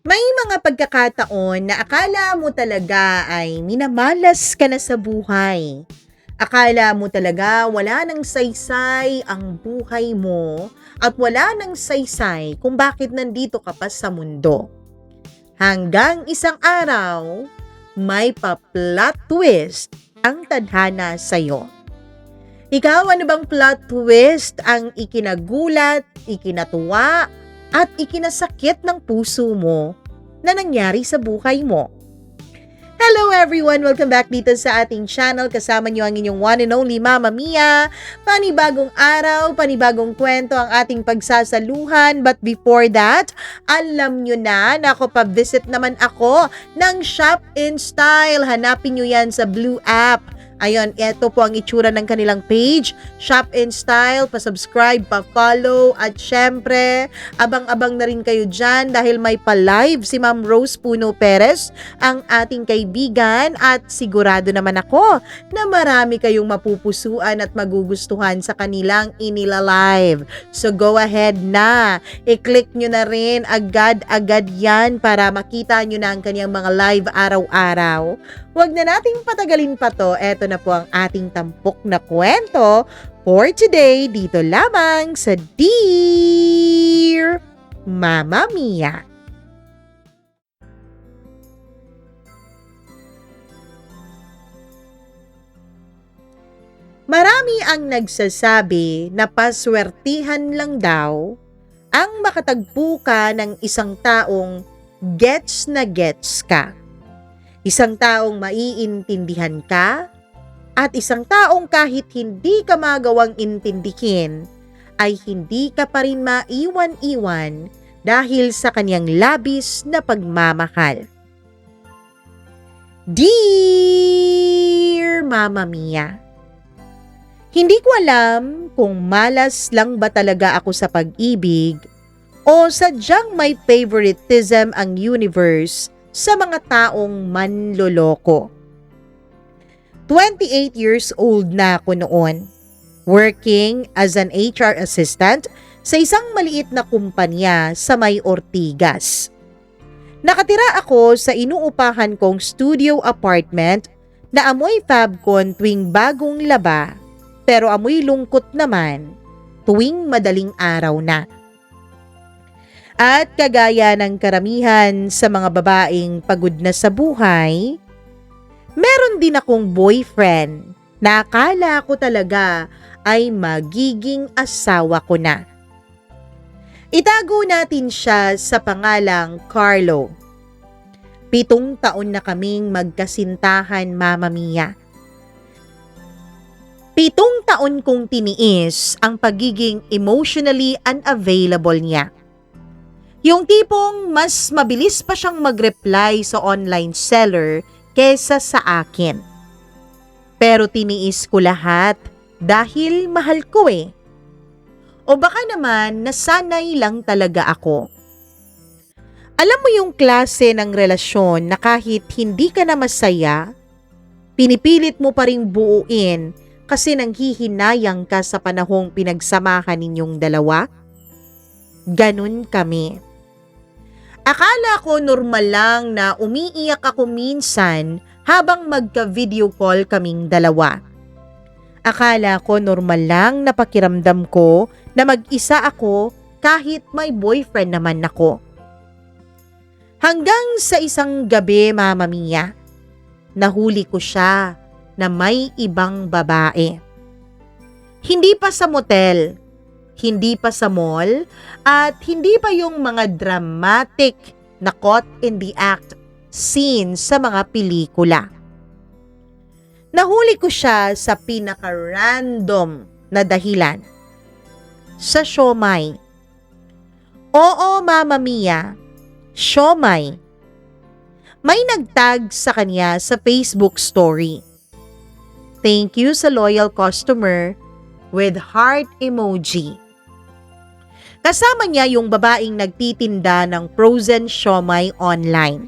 May mga pagkakataon na akala mo talaga ay minamalas ka na sa buhay. Akala mo talaga wala nang saysay ang buhay mo at wala nang saysay kung bakit nandito ka pa sa mundo. Hanggang isang araw, may pa-plot twist ang tadhana sa'yo. Ikaw, ano bang plot twist ang ikinagulat, ikinatuwa, at ikinasakit ng puso mo na nangyari sa buhay mo? Hello everyone! Welcome back dito sa ating channel. Kasama niyo ang inyong one and only Mama Mia. Panibagong araw, panibagong kwento ang ating pagsasaluhan. But before that, alam niyo na ako pa-visit naman ako ng Shop in Style. Hanapin niyo yan sa Blue app. Ayun, ito po ang itsura ng kanilang page, Shop in Style, pa-subscribe, pa-follow, at syempre, abang-abang na rin kayo dyan dahil may pa-live si Ma'am Rose Puno Perez, ang ating kaibigan, at sigurado naman ako na marami kayong mapupusuan at magugustuhan sa kanilang inila-live. So go ahead na, i-click nyo na rin agad-agad yan para makita nyo na ang kanyang mga live araw-araw. Huwag na nating patagalin pa to. Eto na po ang ating tampok na kwento for today dito lamang sa Dear Mama Mia. Marami ang nagsasabi na paswertihan lang daw ang makatagpo ka ng isang taong gets na gets ka. Isang taong maiintindihan ka at isang taong kahit hindi ka magawang intindihin ay hindi ka pa rin maiwan-iwan dahil sa kanyang labis na pagmamahal. Dear Mama Mia, hindi ko alam kung malas lang ba talaga ako sa pag-ibig o sadyang may favoritism ang universe sa mga taong manloloko. 28 years old na ako noon, working as an HR assistant sa isang maliit na kumpanya sa may Ortigas. Nakatira ako sa inuupahan kong studio apartment na amoy Fabcon tuwing bagong laba, pero amoy lungkot naman tuwing madaling araw na. At kagaya ng karamihan sa mga babaeng pagod na sa buhay, meron din akong boyfriend na akala ko talaga ay magiging asawa ko na. Itago natin siya sa pangalang Carlo. 7 taon na kaming magkasintahan, Mama Mia. 7 taon kong tiniis ang pagiging emotionally unavailable niya. Yung tipong mas mabilis pa siyang mag-reply sa online seller kesa sa akin. Pero tiniis ko lahat dahil mahal ko eh. O baka naman nasanay lang talaga ako. Alam mo yung klase ng relasyon na kahit hindi ka na masaya, pinipilit mo pa ring buuin kasi nanghihinayang ka sa panahong pinagsamahan ninyong dalawa? Ganun kami. Akala ko normal lang na umiiyak ako minsan habang magka-video call kaming dalawa. Akala ko normal lang na pakiramdam ko na mag-isa ako kahit may boyfriend naman ako. Hanggang sa isang gabi, Mama Mia, nahuli ko siya na may ibang babae. Hindi pa sa motel, hindi pa sa mall, at hindi pa yung mga dramatic na caught in the act scene sa mga pelikula. Nahuli ko siya sa pinaka-random na dahilan. Sa siomai. Oo, Mama Mia, siomai. May nagtag sa kanya sa Facebook story. Thank you sa loyal customer with heart emoji. Kasama niya yung babaeng nagtitinda ng frozen siomai online.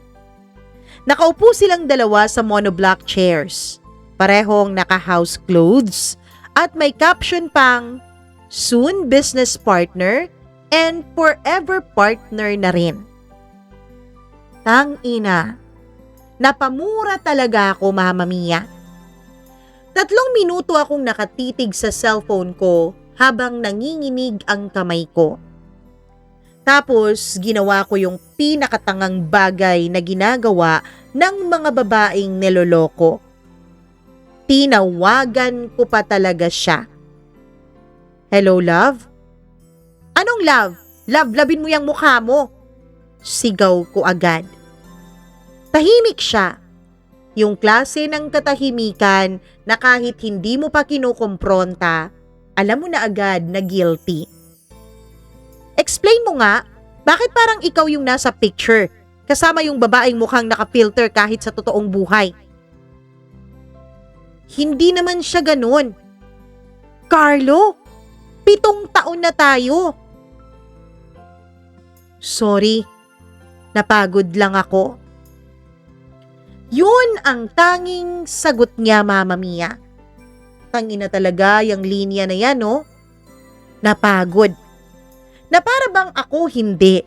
Nakaupo silang dalawa sa monoblock chairs, parehong naka-house clothes, at may caption pang, soon business partner and forever partner na rin. Tang-ina. Napamura talaga ako, Mama Mia. 3 minuto akong nakatitig sa cellphone ko habang nanginginig ang kamay ko. Tapos ginawa ko yung pinakatangang bagay na ginagawa ng mga babaeng niloloko. Tinawagan ko pa talaga siya. Hello, love? Anong love? Love-labin mo yung mukha mo. Sigaw ko agad. Tahimik siya. Yung klase ng katahimikan na kahit hindi mo pa kinukompronta, alam mo na agad na guilty. Explain mo nga, bakit parang ikaw yung nasa picture, kasama yung babaeng mukhang nakapilter kahit sa totoong buhay? Hindi naman siya ganun. Carlo, 7 taon na tayo. Sorry, napagod lang ako. Yun ang tanging sagot niya, Mama Mia. Tangina talaga yung linya na yan, no? Napagod. Na para bang ako hindi.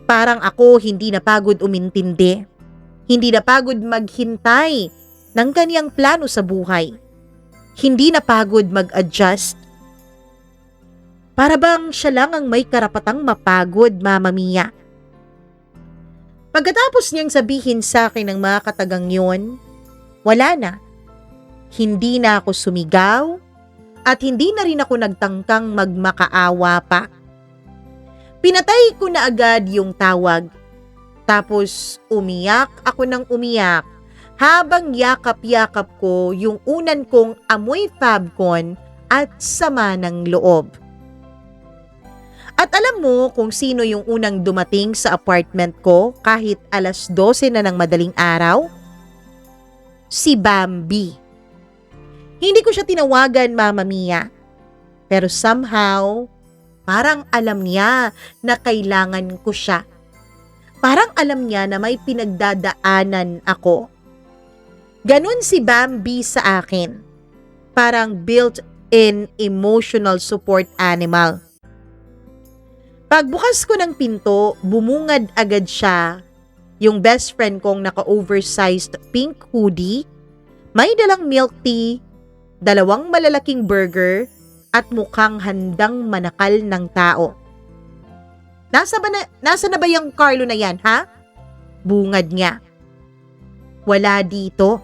Parang ako hindi napagod umintindi. Hindi napagod maghintay ng kaniyang plano sa buhay. Hindi napagod mag-adjust. Para bang siya lang ang may karapatang mapagod, Mama Mia. Pagkatapos niyang sabihin sa akin ng mga katagang yun, wala na. Hindi na ako sumigaw at hindi na rin ako nagtangkang magmakaawa pa. Pinatay ko na agad yung tawag. Tapos umiyak ako ng umiyak habang yakap-yakap ko yung unan kong amoy Fabcon at sama ng loob. At alam mo kung sino yung unang dumating sa apartment ko kahit 12:00 na ng madaling araw? Si Bambi. Hindi ko siya tinawagan, Mama Mia. Pero somehow, parang alam niya na kailangan ko siya. Parang alam niya na may pinagdadaanan ako. Ganun si Bambi sa akin. Parang built-in emotional support animal. Pagbukas ko ng pinto, bumungad agad siya. Yung best friend kong naka-oversized pink hoodie, may dalang milk tea, 2 malalaking burger, at mukhang handang manakal ng tao. Nasa na ba yung Carlo na yan, ha? Bungad niya. Wala dito.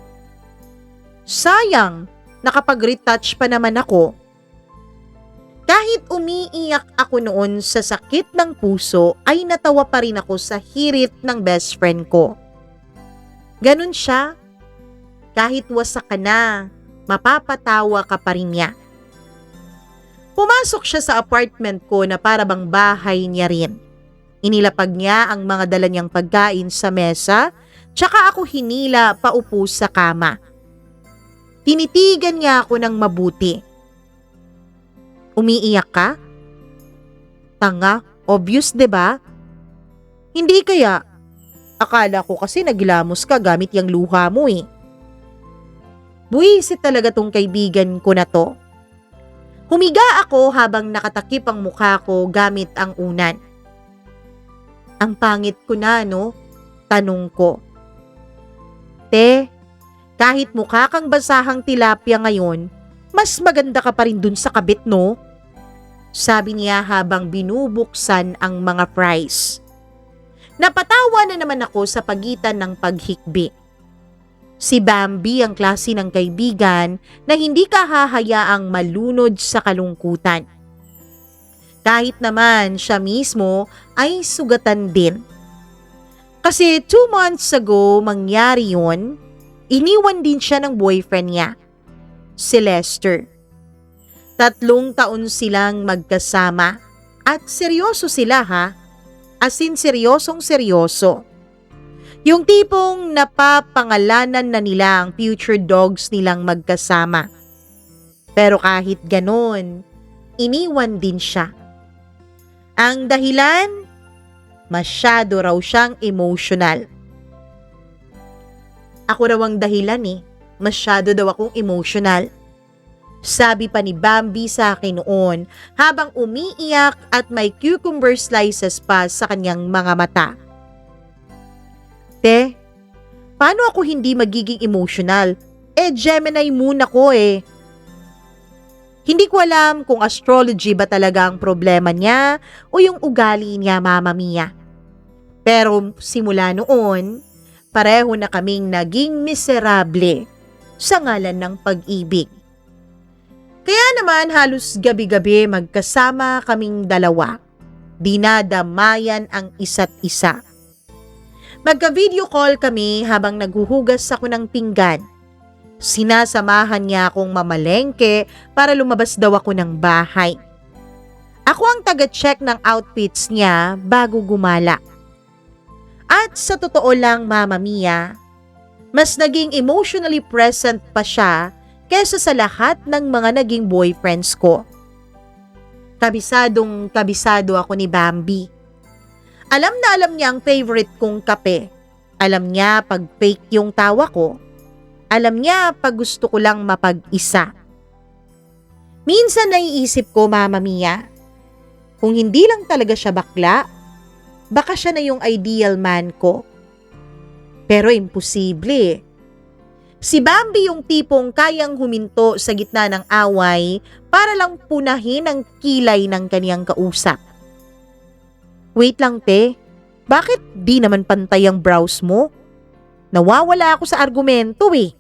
Sayang, nakapag-retouch pa naman ako. Kahit umiiyak ako noon sa sakit ng puso, ay natawa pa rin ako sa hirit ng best friend ko. Ganun siya. Kahit wasak ka na, mapapatawa ka pa rin niya. Pumasok siya sa apartment ko na para bang bahay niya rin. Inilapag niya ang mga dala niyang pagkain sa mesa, tsaka ako hinila paupo sa kama. Tinitigan niya ako ng mabuti. Umiiyak ka? Tanga, obvious 'di ba? Hindi kaya. Akala ko kasi naglamos ka gamit yung luha mo eh. Buwisit talaga tong kaibigan ko na to. Humiga ako habang nakatakip ang mukha ko gamit ang unan. Ang pangit ko na, no? Tanong ko. Te, kahit mukha kang basahang tilapia ngayon, mas maganda ka pa rin dun sa kabit, no? Sabi niya habang binubuksan ang mga fries. Napatawa na naman ako sa pagitan ng paghikbi. Si Bambi ang klase ng kaibigan na hindi ka hahayaang malunod sa kalungkutan. Kahit naman siya mismo ay sugatan din. Kasi 2 months ago mangyari yun, iniwan din siya ng boyfriend niya, si Lester. 3 taon silang magkasama at seryoso sila ha, as in seryosong seryoso. Yung tipong napapangalanan na nila ang future dogs nilang magkasama. Pero kahit ganon, iniwan din siya. Ang dahilan, masyado raw siyang emotional. Ako raw ang dahilan eh, masyado daw akong emotional. Sabi pa ni Bambi sa akin noon habang umiiyak at may cucumber slices pa sa kanyang mga mata. Te, paano ako hindi magiging emotional? Gemini moon ako eh. Hindi ko alam kung astrology ba talaga ang problema niya o yung ugali niya, Mama Mia. Pero simula noon, pareho na kaming naging miserable sa ngalan ng pag-ibig. Kaya naman halos gabi-gabi magkasama kaming dalawa. Dinadamayan ang isa't isa. Magka-video call kami habang naghuhugas ako ng pinggan. Sinasamahan niya akong mamalengke para lumabas daw ako ng bahay. Ako ang taga-check ng outfits niya bago gumala. At sa totoo lang, Mama Mia, mas naging emotionally present pa siya kesa sa lahat ng mga naging boyfriends ko. Kabisadong kabisado ako ni Bambi. Alam na alam niya ang favorite kong kape. Alam niya pag fake yung tawa ko. Alam niya pag gusto ko lang mapag-isa. Minsan naiisip ko, Mama Mia, kung hindi lang talaga siya bakla, baka siya na yung ideal man ko. Pero imposible. Si Bambi yung tipong kayang huminto sa gitna ng away para lang punahin ang kilay ng kaniyang kausap. Wait lang, te. Bakit di naman pantay ang brows mo? Nawawala ako sa argumento eh.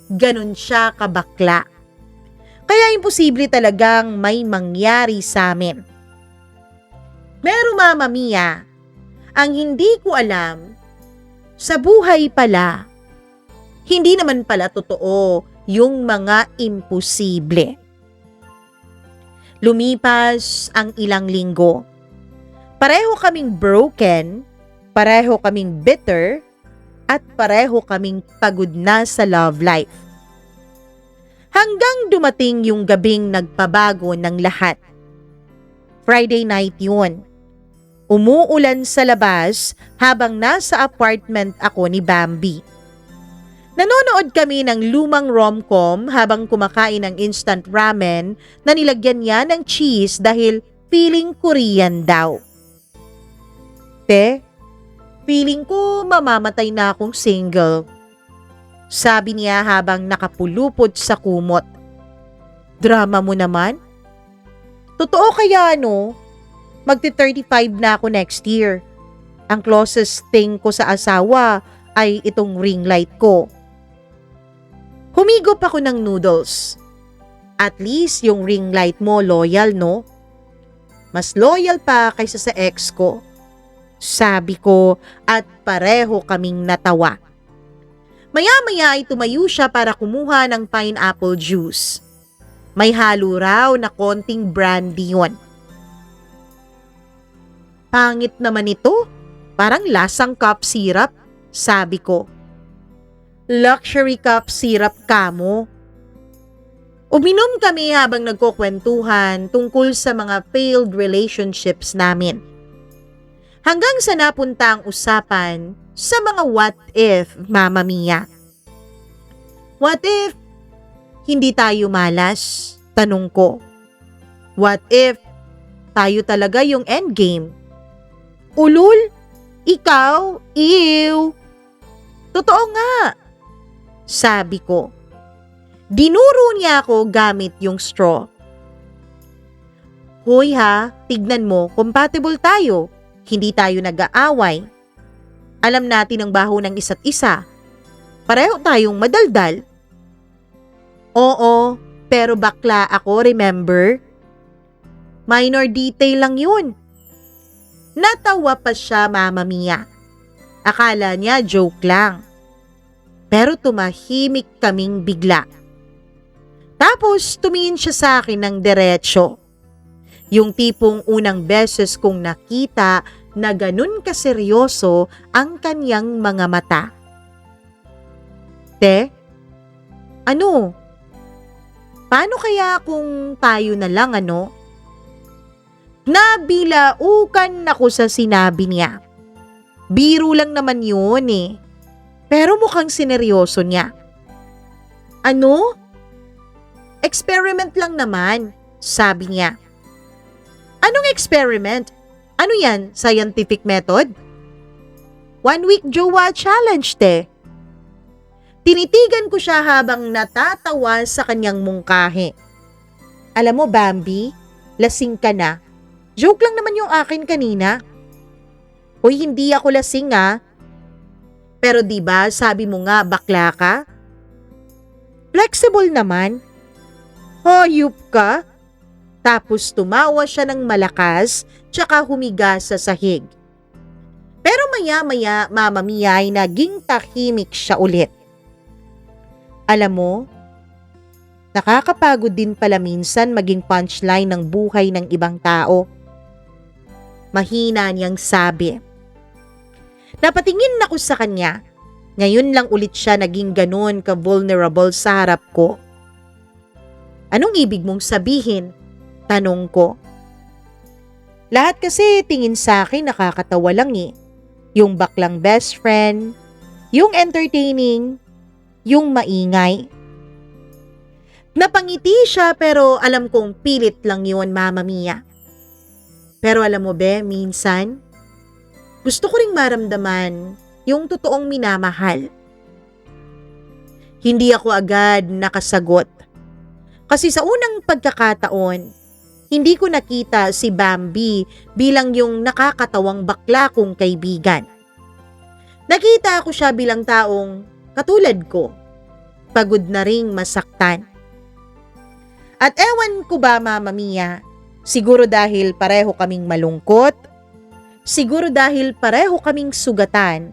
Ganon siya kabakla. Kaya imposible talagang may mangyari sa amin. Pero Mama Mia, ang hindi ko alam, sa buhay pala, hindi naman pala totoo yung mga imposible. Lumipas ang ilang linggo. Pareho kaming broken, pareho kaming bitter, at pareho kaming pagod na sa love life. Hanggang dumating yung gabing nagpabago ng lahat. Friday night yun. Umuulan sa labas habang nasa apartment ako ni Bambi. Nanonood kami ng lumang rom-com habang kumakain ng instant ramen na nilagyan niya ng cheese dahil feeling Korean daw. Te, feeling ko mamamatay na akong single. Sabi niya habang nakapulupot sa kumot. Drama mo naman? Totoo kaya no? Magti-35 na ako next year. Ang closest thing ko sa asawa ay itong ring light ko. Humigop ako ng noodles. At least yung ring light mo loyal, no? Mas loyal pa kaysa sa ex ko. Sabi ko at pareho kaming natawa. Maya-maya ay tumayo siya para kumuha ng pineapple juice. May halo raw na konting brandy yun. Pangit naman ito. Parang lasang cup syrup, sabi ko. Luxury cup syrup kamo. Uminom kami habang nagkukwentuhan tungkol sa mga failed relationships namin. Hanggang sa napunta ang usapan sa mga what if, Mama Mia. What if hindi tayo malas? Tanong ko. What if tayo talaga yung endgame? Ulul? Ikaw? Ew! Totoo nga! Sabi ko. Dinuro niya ako gamit yung straw. Hoy ha, tignan mo, compatible tayo. Hindi tayo nag-aaway. Alam natin ang baho ng isa't isa. Pareho tayong madaldal. Oo, pero bakla ako, remember? Minor detail lang yun. Natawa pa siya, Mama Mia. Akala niya joke lang. Pero tumahimik kaming bigla. Tapos tumingin siya sa akin ng diretso. Yung tipong unang beses kong nakita na ganun kaseryoso ang kanyang mga mata. Te, ano? Paano kaya kung tayo na lang ano? Nabilaukan ako sa sinabi niya. Biro lang naman yun eh. Pero mukhang sineryoso niya. Ano? Experiment lang naman, sabi niya. Anong experiment? Ano yan? Scientific method? 1 week jowa challenge, te. Tinitigan ko siya habang natatawa sa kanyang mungkahi. Alam mo, Bambi, lasing ka na. Joke lang naman yung akin kanina. Hoy, hindi ako lasing ah. Pero di ba sabi mo nga bakla ka? Flexible naman. Hayop ka. Tapos tumawa siya ng malakas tsaka humiga sa sahig. Pero maya-maya, Mama Mia, ay naging tahimik siya ulit. Alam mo, nakakapagod din pala minsan maging punchline ng buhay ng ibang tao. Mahina niyang sabi. Napatingin ako sa kanya. Ngayon lang ulit siya naging ganun ka-vulnerable sa harap ko. Anong ibig mong sabihin? Tanong ko. Lahat kasi tingin sa akin nakakatawa lang eh. Yung baklang best friend, yung entertaining, yung maingay. Napangiti siya pero alam kong pilit lang yun, Mama Mia. Pero alam mo be, minsan, gusto ko ring maramdaman yung totoong minamahal. Hindi ako agad nakasagot. Kasi sa unang pagkakataon, hindi ko nakita si Bambi bilang yung nakakatawang bakla kong kaibigan. Nakita ko siya bilang taong katulad ko, pagod na ring masaktan. At ewan ko ba, Mama Mia, siguro dahil pareho kaming malungkot, siguro dahil pareho kaming sugatan,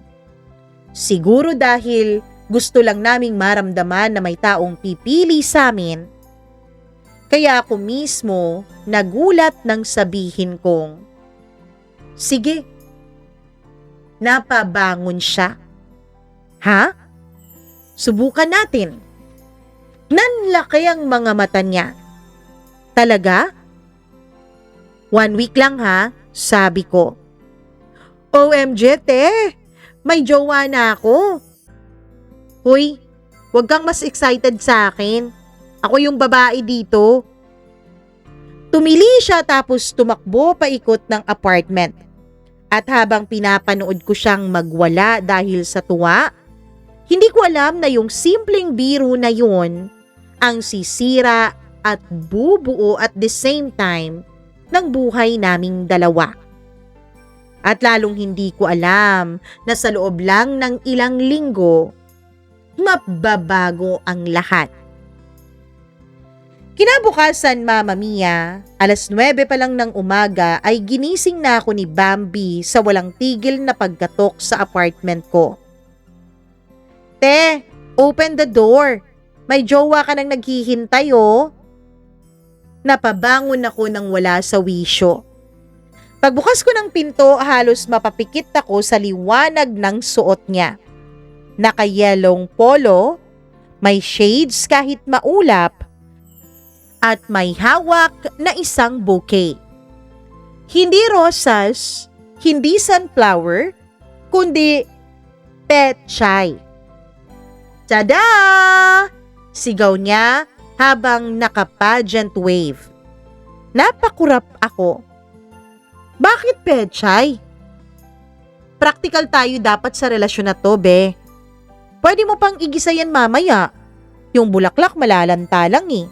siguro dahil gusto lang naming maramdaman na may taong pipili sa amin, kaya ako mismo nagulat nang sabihin kong, sige. Napabangon siya. Ha? Subukan natin. Nanlaki ang mga mata niya. Talaga? 1 week lang ha, sabi ko. OMG, te! May jowa na ako. Hoy, wag kang mas excited sa akin. Ako yung babae dito. Tumili siya tapos tumakbo paikot ng apartment. At habang pinapanood ko siyang magwala dahil sa tuwa, hindi ko alam na yung simpleng biro na yun ang sisira at bubuo at the same time ng buhay naming dalawa. At lalong hindi ko alam na sa loob lang ng ilang linggo, mababago ang lahat. Kinabukasan, Mama Mia, 9:00 pa lang ng umaga ay ginising na ako ni Bambi sa walang tigil na pagkatok sa apartment ko. Te, open the door. May jowa ka nang naghihintay oh. Napabangon ako nang wala sa wisyo. Pagbukas ko ng pinto, halos mapapikit ako sa liwanag ng suot niya. Naka-yelong polo, may shades kahit maulap, at may hawak na isang bouquet. Hindi rosas, hindi sunflower, kundi petchay. Tada! Sigaw niya habang naka-pageant wave. Napakurap ako. Bakit petchay? Practical tayo dapat sa relasyon na to, be. Pwede mo pang igisa yan mamaya. Yung bulaklak malalanta lang eh.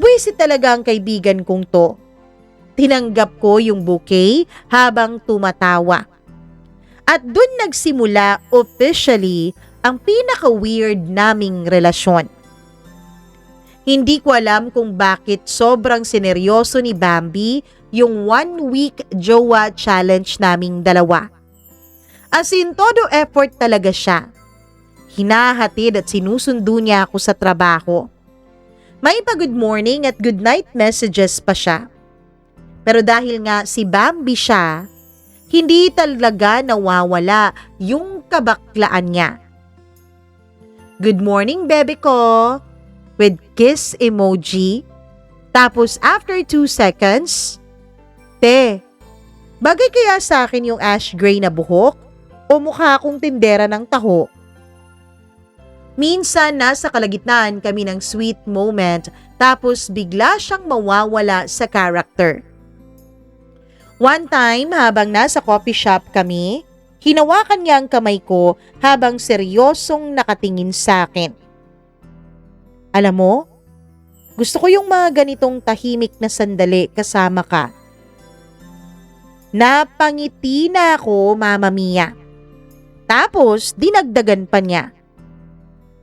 Buwisit talaga ang kaibigan kong to. Tinanggap ko yung bouquet habang tumatawa. At dun nagsimula officially ang pinaka-weird naming relasyon. Hindi ko alam kung bakit sobrang sineryoso ni Bambi yung 1 week jowa challenge naming dalawa. As in, todo effort talaga siya. Hinahatid at sinusundo niya ako sa trabaho. May pa-good morning at good night messages pa siya. Pero dahil nga si Bambi siya, hindi talaga nawawala yung kabaklaan niya. Good morning, bebe ko, with kiss emoji. Tapos after 2 seconds, te, bagay kaya sa akin yung ash gray na buhok o mukha akong tindera ng taho? Minsan nasa kalagitnaan kami ng sweet moment tapos bigla siyang mawawala sa character. One time habang nasa coffee shop kami, Hinawakan niya ang kamay ko habang seryosong nakatingin sa akin. Alam mo, gusto ko yung mga ganitong tahimik na sandali kasama ka. Napangiti na ako, Mama Mia. Tapos, dinagdagan pa niya.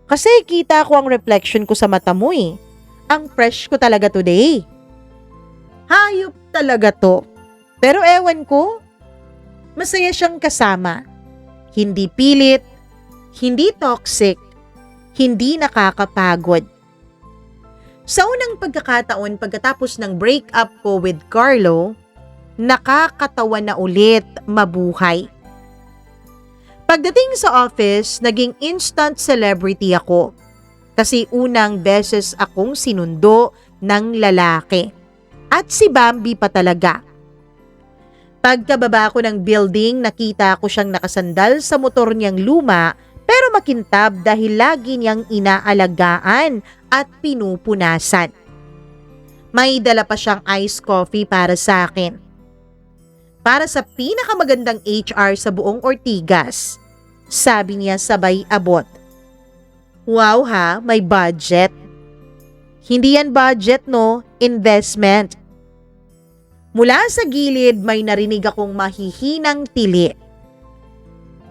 Kasi kita ko ang reflection ko sa mata mo eh. Ang fresh ko talaga today. Hayop talaga to. Pero ewan ko, masaya siyang kasama. Hindi pilit, hindi toxic, hindi nakakapagod. Sa unang pagkakataon pagkatapos ng breakup ko with Carlo, nakakatawa na ulit mabuhay. Pagdating sa office, naging instant celebrity ako. Kasi unang beses akong sinundo ng lalaki. At si Bambi pa talaga. Pagkababa ko ng building, nakita ko siyang nakasandal sa motor niyang luma pero makintab dahil lagi niyang inaalagaan at pinupunasan. May dala pa siyang iced coffee para sa akin. Para sa pinakamagandang HR sa buong Ortigas, sabi niya sabay abot. Wow ha, may budget. Hindi yan budget no, investment. Mula sa gilid may narinig akong mahihinang tili.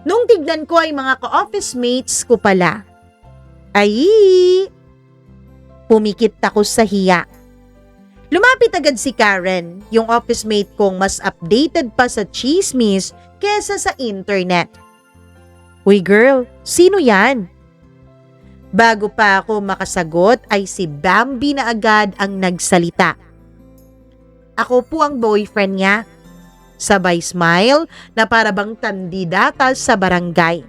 Nung tignan ko ay mga ka-office mates ko pala. Ay! Pumikit ako sa hiya. Lumapit agad si Karen, yung office mate kong mas updated pa sa chismis kesa sa internet. Uy girl, sino yan? Bago pa ako makasagot ay si Bambi na agad ang nagsalita. Ako po ang boyfriend niya. Sabay smile na para bang kandidata sa barangay.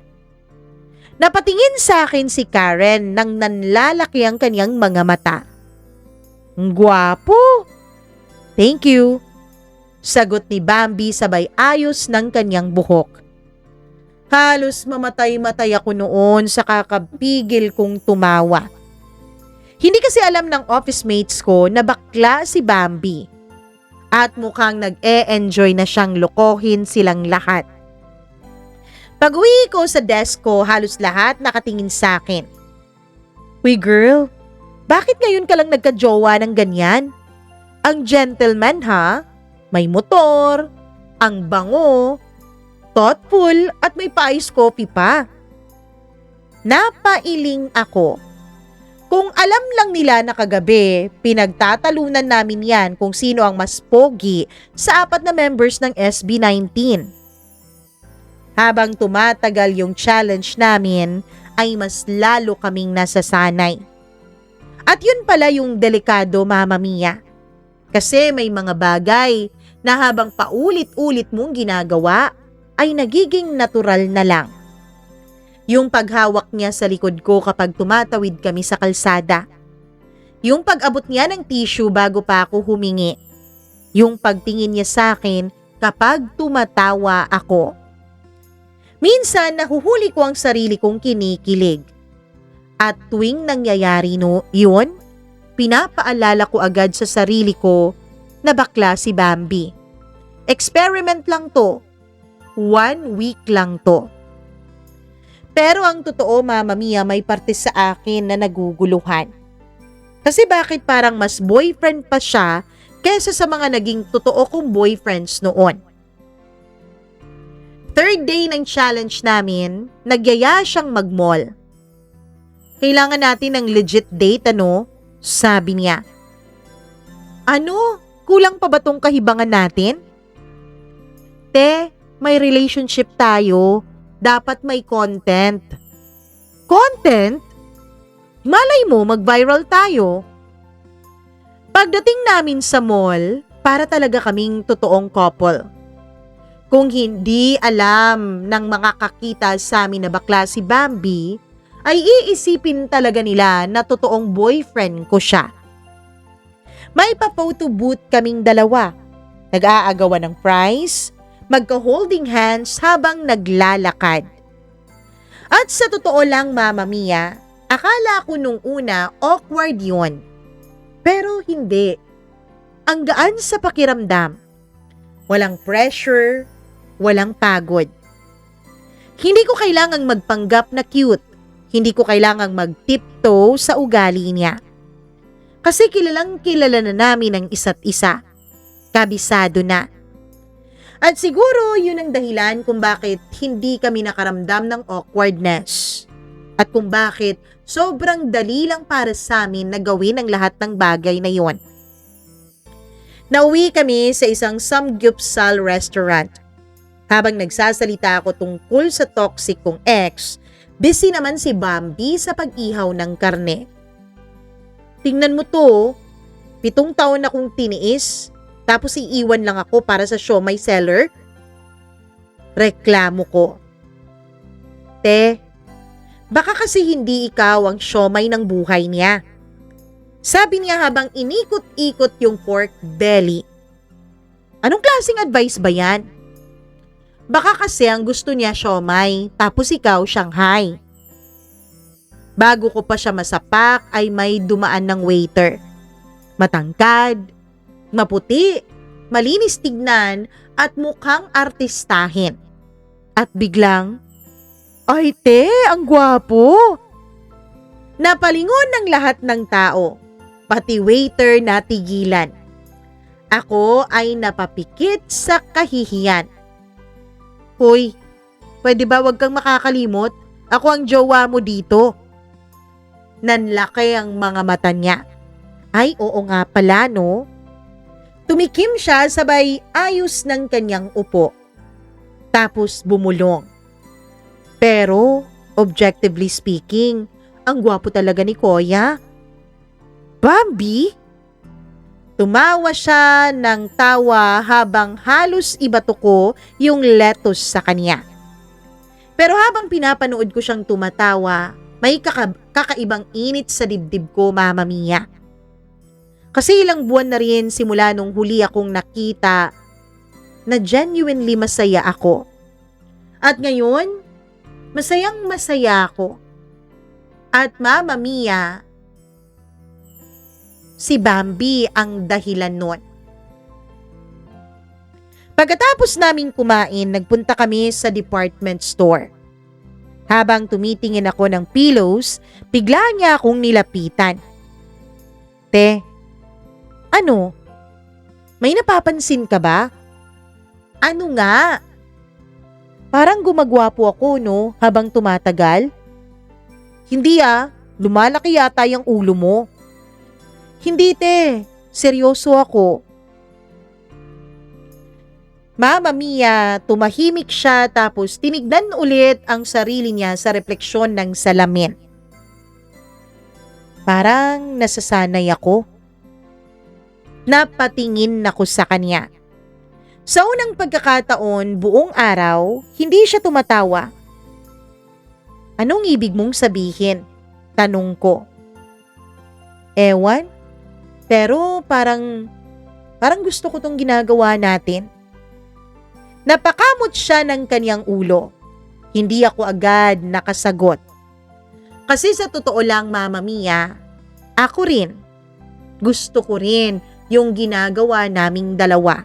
Napatingin sa akin si Karen nang nanlalaki ang kanyang mga mata. Gwapo! Thank you! Sagot ni Bambi sabay ayos ng kanyang buhok. Halos mamatay-matay ako noon sa kakapigil kong tumawa. Hindi kasi alam ng office mates ko na bakla si Bambi. At mukhang nag-e-enjoy na siyang lokohin silang lahat. Pag-uwi ko sa desk ko, halos lahat nakatingin sa akin. Uy girl, bakit ngayon ka lang nagka-jowa ng ganyan? Ang gentleman ha? May motor, ang bango, thoughtful at may pa-ice coffee pa. Napailing ako. Kung alam lang nila na kagabi, pinagtatalunan namin yan kung sino ang mas pogi sa 4 na members ng SB19. Habang tumatagal yung challenge namin, ay mas lalo kaming nasasanay. At yun pala yung delikado, Mama Mia. Kasi may mga bagay na habang paulit-ulit mong ginagawa, ay nagiging natural na lang. Yung paghawak niya sa likod ko kapag tumatawid kami sa kalsada. Yung pag-abot niya ng tissue bago pa ako humingi. Yung pagtingin niya sa akin kapag tumatawa ako. Minsan nahuhuli ko ang sarili kong kinikilig. At tuwing nangyayari yun, pinapaalala ko agad sa sarili ko na bakla si Bambi. Experiment lang to. 1 week lang to. Pero ang totoo, Mama Mia, may parte sa akin na naguguluhan. Kasi bakit parang mas boyfriend pa siya kesa sa mga naging totoo kong boyfriends noon? 3rd day ng challenge namin, nagyaya siyang mag-mall. Kailangan natin ng legit date, ano? Sabi niya. Ano? Kulang pa ba tong kahibangan natin? Te, may relationship tayo. Dapat may content. Content? Malay mo mag-viral tayo. Pagdating namin sa mall, para talaga kaming totoong couple. Kung hindi alam ng mga kakita sa amin na bakla si Bambi, ay iisipin talaga nila na totoong boyfriend ko siya. May pa-photo booth kaming dalawa. Nag-aagawan ng prize, magka-holding hands habang naglalakad. At sa totoo lang, Mama Mia, akala ko nung una awkward yun. Pero hindi. Ang gaan sa pakiramdam. Walang pressure, walang pagod. Hindi ko kailangang magpanggap na cute. Hindi ko kailangang mag-tiptoe sa ugali niya. Kasi kilalang kilala na namin ang isa't isa. Kabisado na. At siguro yun ang dahilan kung bakit hindi kami nakaramdam ng awkwardness. At kung bakit sobrang dali lang para sa amin na gawin ang lahat ng bagay na yon. Nauwi kami sa isang samgyupsal restaurant. Habang nagsasalita ako tungkol sa toxic kong ex, busy naman si Bambi sa pag-ihaw ng karne. Tingnan mo to, 7 taon na kong tiniis, tapos iiwan lang ako para sa siomai seller? Reklamo ko. Te, baka kasi hindi ikaw ang siomai ng buhay niya. Sabi niya habang inikot-ikot yung pork belly. Anong klaseng advice ba yan? Baka kasi ang gusto niya siomai, tapos ikaw Shanghai. Bago ko pa siya masapak ay may dumaan ng waiter. Matangkad, maputi, malinis tignan at mukhang artistahin. At biglang, ay te, ang gwapo! Napalingon ng lahat ng tao, pati waiter na tigilan. Ako ay napapikit sa kahihiyan. Hoy, pwede ba wag kang makakalimot? Ako ang jowa mo dito. Nanlaki ang mga mata niya. Ay, oo nga pala, no? Tumikim siya sabay ayos ng kanyang upo. Tapos bumulong. Pero, objectively speaking, ang gwapo talaga ni Kuya. Bambi? Tumawa siya ng tawa habang halos ibato ko yung lettuce sa kanya. Pero habang pinapanood ko siyang tumatawa, may kakaibang init sa dibdib ko, Mama Mia. Kasi ilang buwan na rin simula nung huli akong nakita na genuinely masaya ako. At ngayon, masayang masaya ako. At Mama Mia, si Bambi ang dahilan nun. Pagkatapos naming kumain, nagpunta kami sa department store. Habang tumitingin ako ng pillows, bigla niya akong nilapitan. Te, ano? May napapansin ka ba? Ano nga? Parang gumagwapo ako, no, habang tumatagal? Hindi lumalaki yata yung ulo mo. Hindi te, seryoso ako. Mama Mia, tumahimik siya tapos tinignan ulit ang sarili niya sa refleksyon ng salamin. Parang nasasanay ako. Napatingin ako sa kanya. Sa unang pagkakataon, buong araw, hindi siya tumatawa. Anong ibig mong sabihin? Tanong ko. Ewan? Pero parang gusto ko tong ginagawa natin. Napakamot siya ng kanyang ulo. Hindi ako agad nakasagot. Kasi sa totoo lang, Mama Mia, ako rin. Gusto ko rin yung ginagawa naming dalawa.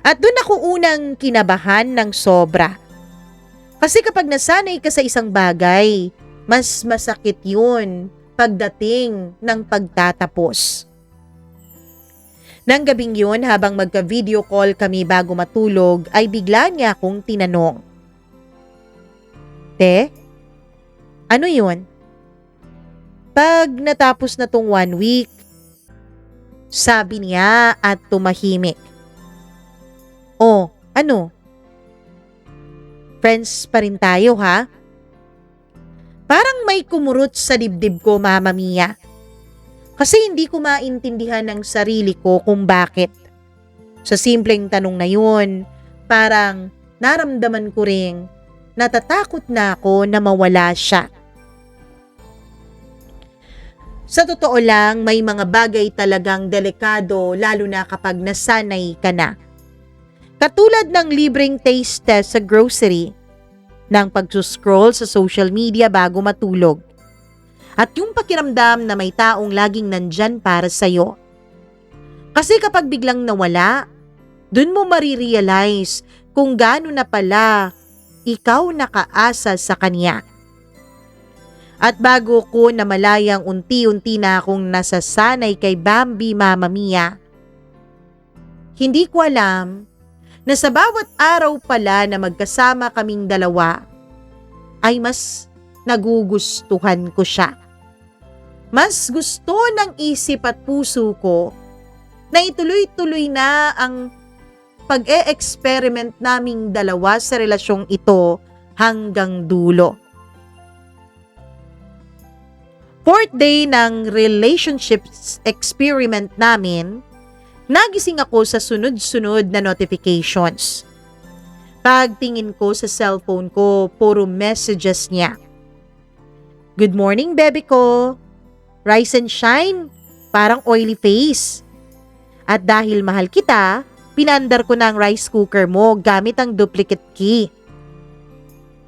At doon ako unang kinabahan ng sobra. Kasi kapag nasanay ka sa isang bagay, mas masakit yun pagdating ng pagtatapos. Nang gabing yun, habang magka-video call kami bago matulog, ay bigla niya akong tinanong. Te, ano yun? Pag natapos na tong 1 week, sabi niya at tumahimik. Oh, ano? Friends pa rin tayo, ha? Parang may kumurot sa dibdib ko, Mama Mia. Kasi hindi ko maintindihan ng sarili ko kung bakit. Sa simpleng tanong na yun, parang naramdaman ko ring natatakot na ako na mawala siya. Sa totoo lang, may mga bagay talagang delikado lalo na kapag nasanay ka na. Katulad ng libreng taste test sa grocery, ng pagsuscroll sa social media bago matulog, at yung pakiramdam na may taong laging nandyan para sa'yo. Kasi kapag biglang nawala, dun mo marirealize kung gaano na pala ikaw nakaasa sa kanya. At bago ko namalayang unti-unti na akong nasasanay kay Bambi, Mama Mia, hindi ko alam na sa bawat araw pala na magkasama kaming dalawa ay mas nagugustuhan ko siya. Mas gusto ng isip at puso ko na ituloy-tuloy na ang pag-e-experiment naming dalawa sa relasyong ito hanggang dulo. Fourth day ng relationships experiment namin, nagising ako sa sunod-sunod na notifications. Pagtingin ko sa cellphone ko, puro messages niya. Good morning, baby ko. Rise and shine, parang oily face. At dahil mahal kita, pinandar ko na ang rice cooker mo gamit ang duplicate key.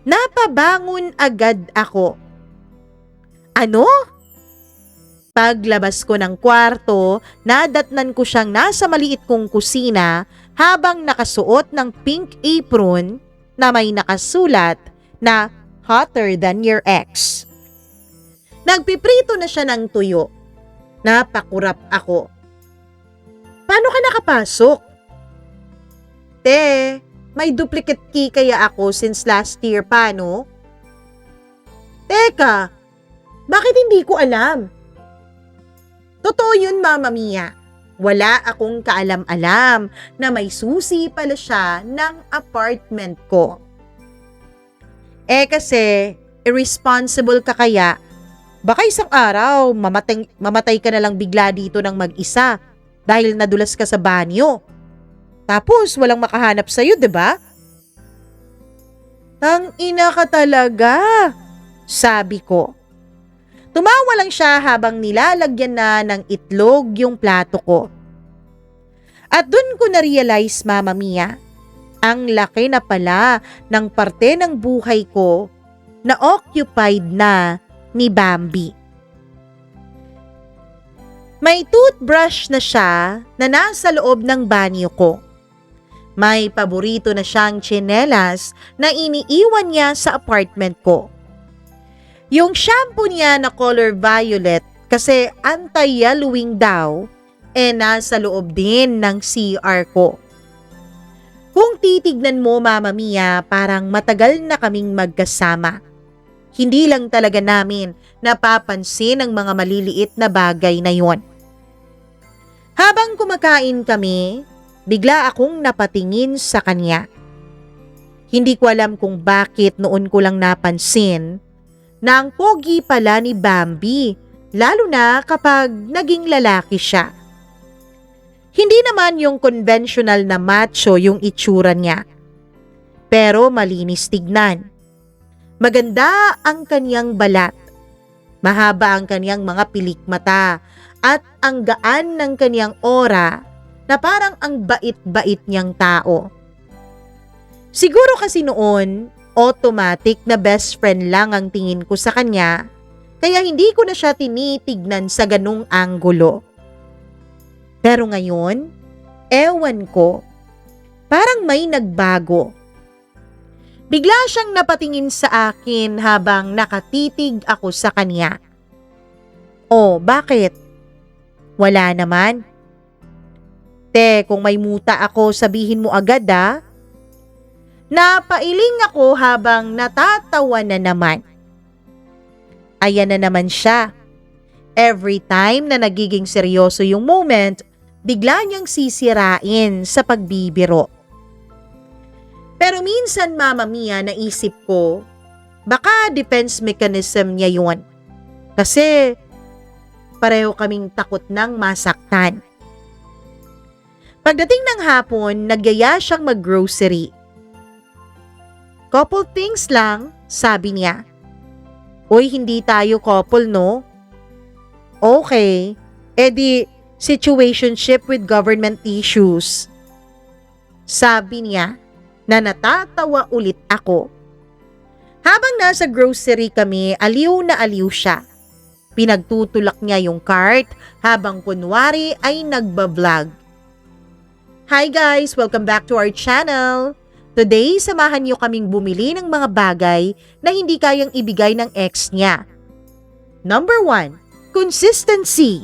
Napabangon agad ako. Ano? Paglabas ko ng kwarto, nadatnan ko siyang nasa maliit kong kusina habang nakasuot ng pink apron na may nakasulat na hotter than your ex. Nagpiprito na siya ng tuyo. Napakurap ako. Paano ka nakapasok? Te, may duplicate key kaya ako since last year pa, no? Teka, bakit hindi ko alam? Totoo yun, Mama Mia. Wala akong kaalam-alam na may susi pala siya ng apartment ko. Kasi, irresponsible ka kaya. Baka isang araw, mamatay ka na lang bigla dito ng mag-isa dahil nadulas ka sa banyo. Tapos, walang makahanap sa'yo, diba? Tang-ina ka talaga, sabi ko. Tumawa lang siya habang nilalagyan na ng itlog yung plato ko. At dun ko na-realize, Mama Mia, ang laki na pala ng parte ng buhay ko na occupied na ni Bambi. May toothbrush na siya na nasa loob ng banyo ko. May paborito na siyang tsinelas na iniiwan niya sa apartment ko. Yung shampoo niya na color violet kasi anti-yellowing daw, nasa loob din ng CR ko. Kung titignan mo, Mama Mia, parang matagal na kaming magkasama. Hindi lang talaga namin napapansin ang mga maliliit na bagay na yon. Habang kumakain kami, bigla akong napatingin sa kanya. Hindi ko alam kung bakit noon ko lang napansin na ang pogi pala ni Bambi, lalo na kapag naging lalaki siya. Hindi naman yung conventional na macho yung itsura niya, pero malinis tignan. Maganda ang kanyang balat, mahaba ang kanyang mga pilik mata, at ang gaan ng kanyang aura na parang ang bait-bait niyang tao. Siguro kasi noon, automatic na best friend lang ang tingin ko sa kanya, kaya hindi ko na siya tinitignan sa ganung anggulo. Pero ngayon, ewan ko, parang may nagbago. Bigla siyang napatingin sa akin habang nakatitig ako sa kanya. Oh, bakit? Wala naman. Te, kung may muta ako, sabihin mo agad ah. Napailing ako habang natatawa na naman. Ayan na naman siya. Every time na nagiging seryoso yung moment, bigla niyang sisirain sa pagbibiro. Pero minsan, Mama Mia, naisip ko, baka defense mechanism niya yun. Kasi pareho kaming takot ng masaktan. Pagdating ng hapon, nagyaya siyang mag-grocery. Couple things lang, sabi niya. Uy, hindi tayo couple, no? Okay, edi situationship with government issues. Sabi niya na natatawa ulit ako. Habang nasa grocery kami, aliw na aliw siya. Pinagtutulak niya yung cart habang kunwari ay nagbablog. Hi guys! Welcome back to our channel. Today, samahan niyo kaming bumili ng mga bagay na hindi kayang ibigay ng ex niya. Number 1, consistency.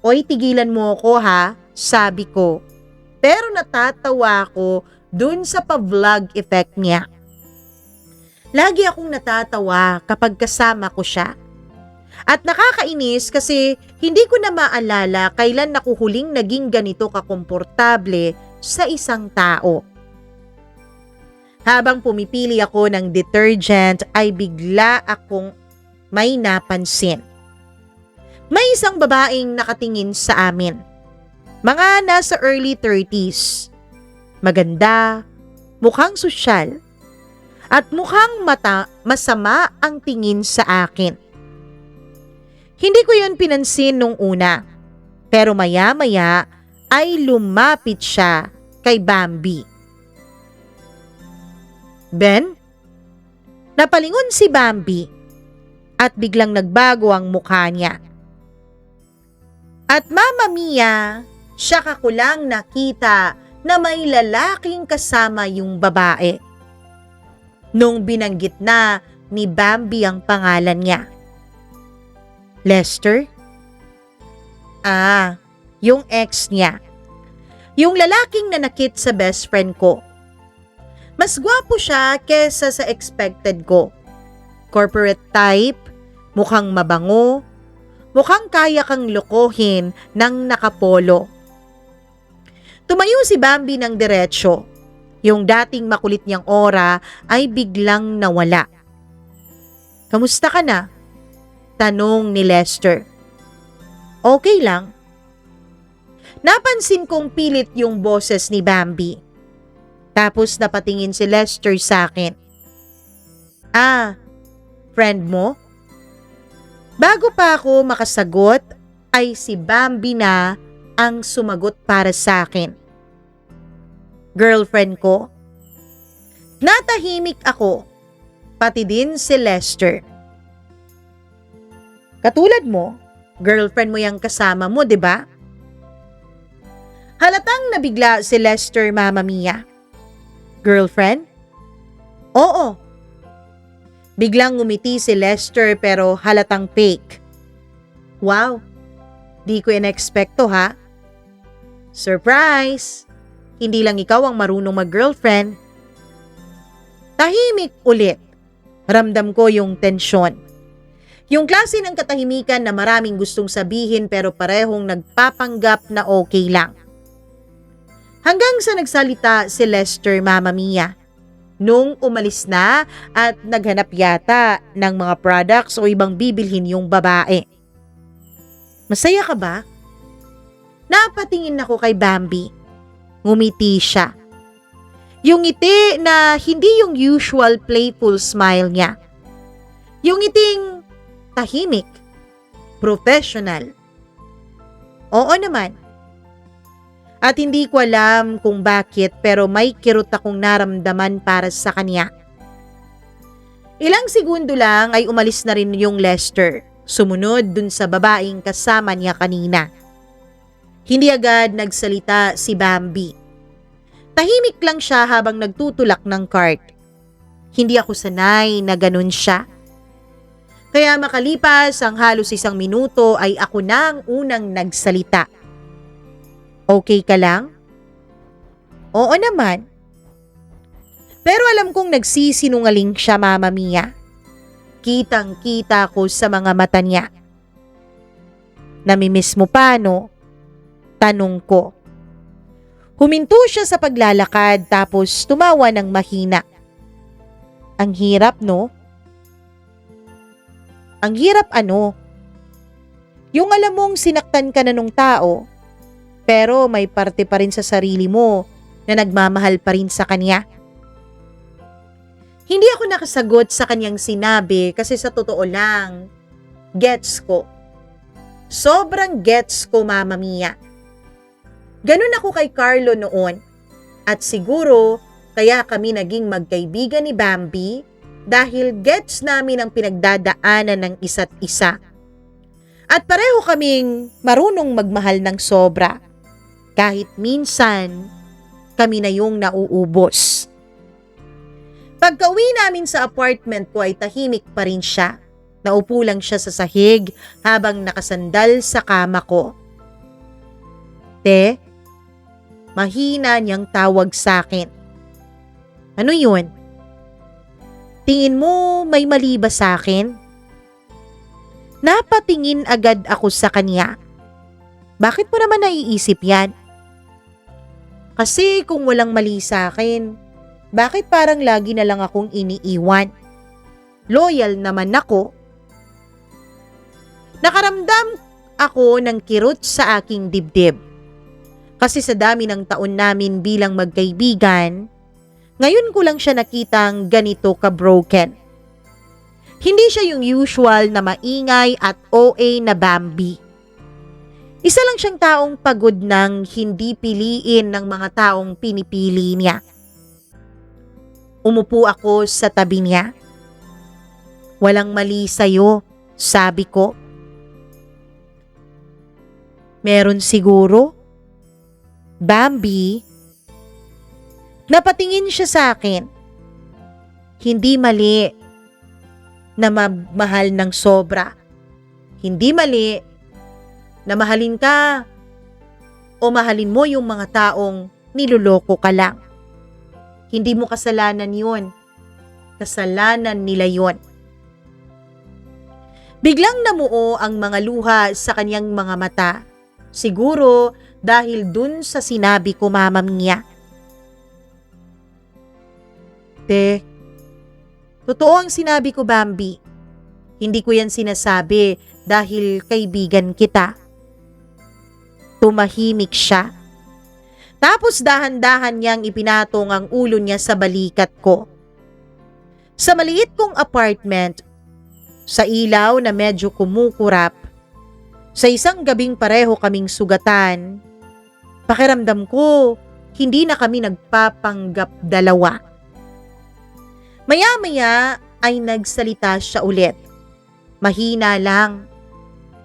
Oy, tigilan mo ako ha, sabi ko. Pero natatawa ako dun sa pa-vlog effect niya. Lagi akong natatawa kapag kasama ko siya. At nakakainis kasi hindi ko na maalala kailan ako huling naging ganito kakomportable sa isang tao. Habang pumipili ako ng detergent ay bigla akong may napansin. May isang babaeng nakatingin sa amin. Mga nasa early 30s. Maganda, mukhang sosyal, at mukhang masama ang tingin sa akin. Hindi ko yun pinansin nung una, pero maya-maya ay lumapit siya kay Bambi. Ben? Napalingon si Bambi at biglang nagbago ang mukha niya. At Mama Mia, siya ko lang nakita na may lalaking kasama yung babae. Nung binanggit na ni Bambi ang pangalan niya. Lester? Yung ex niya. Yung lalaking nanakit sa best friend ko. Mas gwapo siya kesa sa expected ko. Corporate type, mukhang mabango, mukhang kaya kang lokohin ng nakapolo. Tumayo si Bambi ng diretsyo. Yung dating makulit niyang aura ay biglang nawala. Kamusta ka na? Tanong ni Lester. Okay lang. Napansin kong pilit yung boses ni Bambi. Tapos napatingin si Lester sa akin. Friend mo? Bago pa ako makasagot, ay si Bambi na ang sumagot para sa akin. Girlfriend ko? Natahimik ako, pati din si Lester. Katulad mo, girlfriend mo yung kasama mo, di ba? Halatang nabigla si Lester, Mama Mia. Girlfriend? Oo. Biglang ngumiti si Lester pero halatang fake. Wow, di ko in-expecto ha. Surprise! Hindi lang ikaw ang marunong mag-girlfriend. Tahimik ulit. Ramdam ko yung tensyon. Yung klase ng katahimikan na maraming gustong sabihin pero parehong nagpapanggap na okay lang. Hanggang sa nagsalita si Lester, Mama Mia. Nung umalis na at naghanap yata ng mga products o ibang bibilhin yung babae. Masaya ka ba? Napatingin ako kay Bambi. Ngumiti siya. Yung ngiti na hindi yung usual playful smile niya. Yung ngiting tahimik, professional. Oo naman. At hindi ko alam kung bakit pero may kirot akong naramdaman para sa kanya. Ilang segundo lang ay umalis na rin yung Lester, sumunod dun sa babaeng kasama niya kanina. Hindi agad nagsalita si Bambi. Tahimik lang siya habang nagtutulak ng cart. Hindi ako sanay na ganun siya. Kaya makalipas ang halos 1 minuto ay ako na ang unang nagsalita. Okay ka lang? Oo naman. Pero alam kong nagsisinungaling siya, Mama Mia. Kitang-kita ko sa mga mata niya. Namimiss mo pa, no? Tanong ko. Huminto siya sa paglalakad tapos tumawa ng mahina. Ang hirap, no? Ang hirap ano? Yung alam mong sinaktan ka na nung tao, pero may parte pa rin sa sarili mo na nagmamahal pa rin sa kanya. Hindi ako nakasagot sa kanyang sinabi kasi sa totoo lang, gets ko. Sobrang gets ko, Mama Mia. Ganun ako kay Carlo noon at siguro kaya kami naging magkaibigan ni Bambi dahil gets namin ang pinagdadaanan ng isa't isa. At pareho kaming marunong magmahal ng sobra. Kahit minsan, kami na yung nauubos. Pagka-uwi namin sa apartment ko ay tahimik pa rin siya. Naupo lang siya sa sahig habang nakasandal sa kama ko. Te, mahina niyang tawag sa akin. Ano yun? Tingin mo may mali ba sa akin? Napatingin agad ako sa kanya. Bakit mo naman naiisip yan? Kasi kung walang mali sa akin, bakit parang lagi na lang akong iniiwan? Loyal naman ako. Nakaramdam ako ng kirot sa aking dibdib. Kasi sa dami ng taon namin bilang magkaibigan, ngayon ko lang siya nakitang ganito ka-broken. Hindi siya yung usual na maingay at OA na Bambi. Isa lang siyang taong pagod ng hindi piliin ng mga taong pinipili niya. Umupo ako sa tabi niya. Walang mali sa'yo, sabi ko. Meron siguro? Bambi? Napatingin siya sa akin. Hindi mali na mahal ng sobra. Hindi mali na mahalin ka o mahalin mo yung mga taong niloloko ka lang. Hindi mo kasalanan yun. Kasalanan nila yun. Biglang namuo ang mga luha sa kanyang mga mata. Siguro dahil dun sa sinabi ko, mamam niya. Te, totoo ang sinabi ko, Bambi. Hindi ko yan sinasabi dahil kaibigan kita. Tumahimik siya. Tapos dahan-dahan niyang ipinatong ang ulo niya sa balikat ko. Sa maliit kong apartment, sa ilaw na medyo kumukurap, sa isang gabing pareho kaming sugatan, pakiramdam ko hindi na kami nagpapanggap dalawa. Maya-maya ay nagsalita siya ulit. Mahina lang,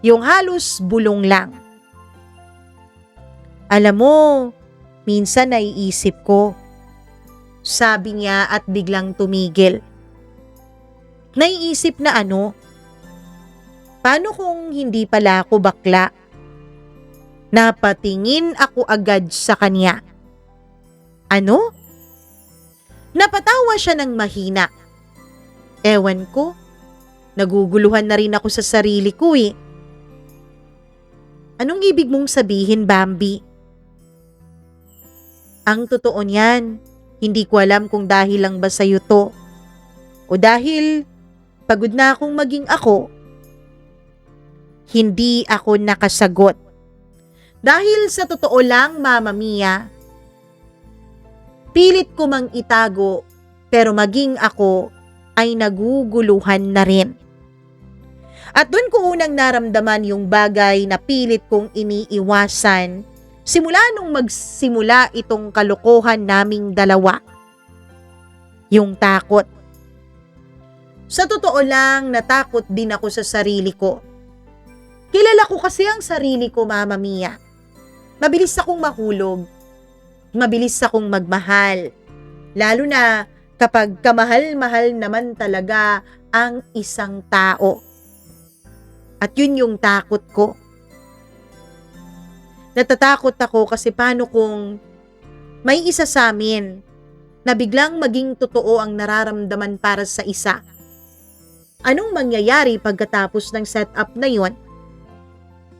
yung halos bulong lang. Alam mo, minsan naiisip ko, sabi niya at biglang tumigil. Naiisip na ano? Paano kung hindi pala ako bakla? Napatingin ako agad sa kanya. Ano? Napatawa siya ng mahina. Ewan ko, naguguluhan na rin ako sa sarili ko eh. Anong ibig mong sabihin, Bambi? Ang totoo niyan, hindi ko alam kung dahil lang ba sa'yo to o dahil pagod na akong maging ako. Hindi ako nakasagot. Dahil sa totoo lang, Mama Mia, pilit ko mang itago pero maging ako ay naguguluhan na rin. At doon ko unang naramdaman yung bagay na pilit kong iniiwasan simula nung magsimula itong kalokohan naming dalawa. Yung takot. Sa totoo lang, natakot din ako sa sarili ko. Kilala ko kasi ang sarili ko, Mama Mia. Mabilis akong mahulog. Mabilis akong magmahal. Lalo na kapag kamahal-mahal naman talaga ang isang tao. At yun yung takot ko. Natatakot ako kasi paano kung may isa sa amin na biglang maging totoo ang nararamdaman para sa isa. Anong mangyayari pagkatapos ng setup na yon?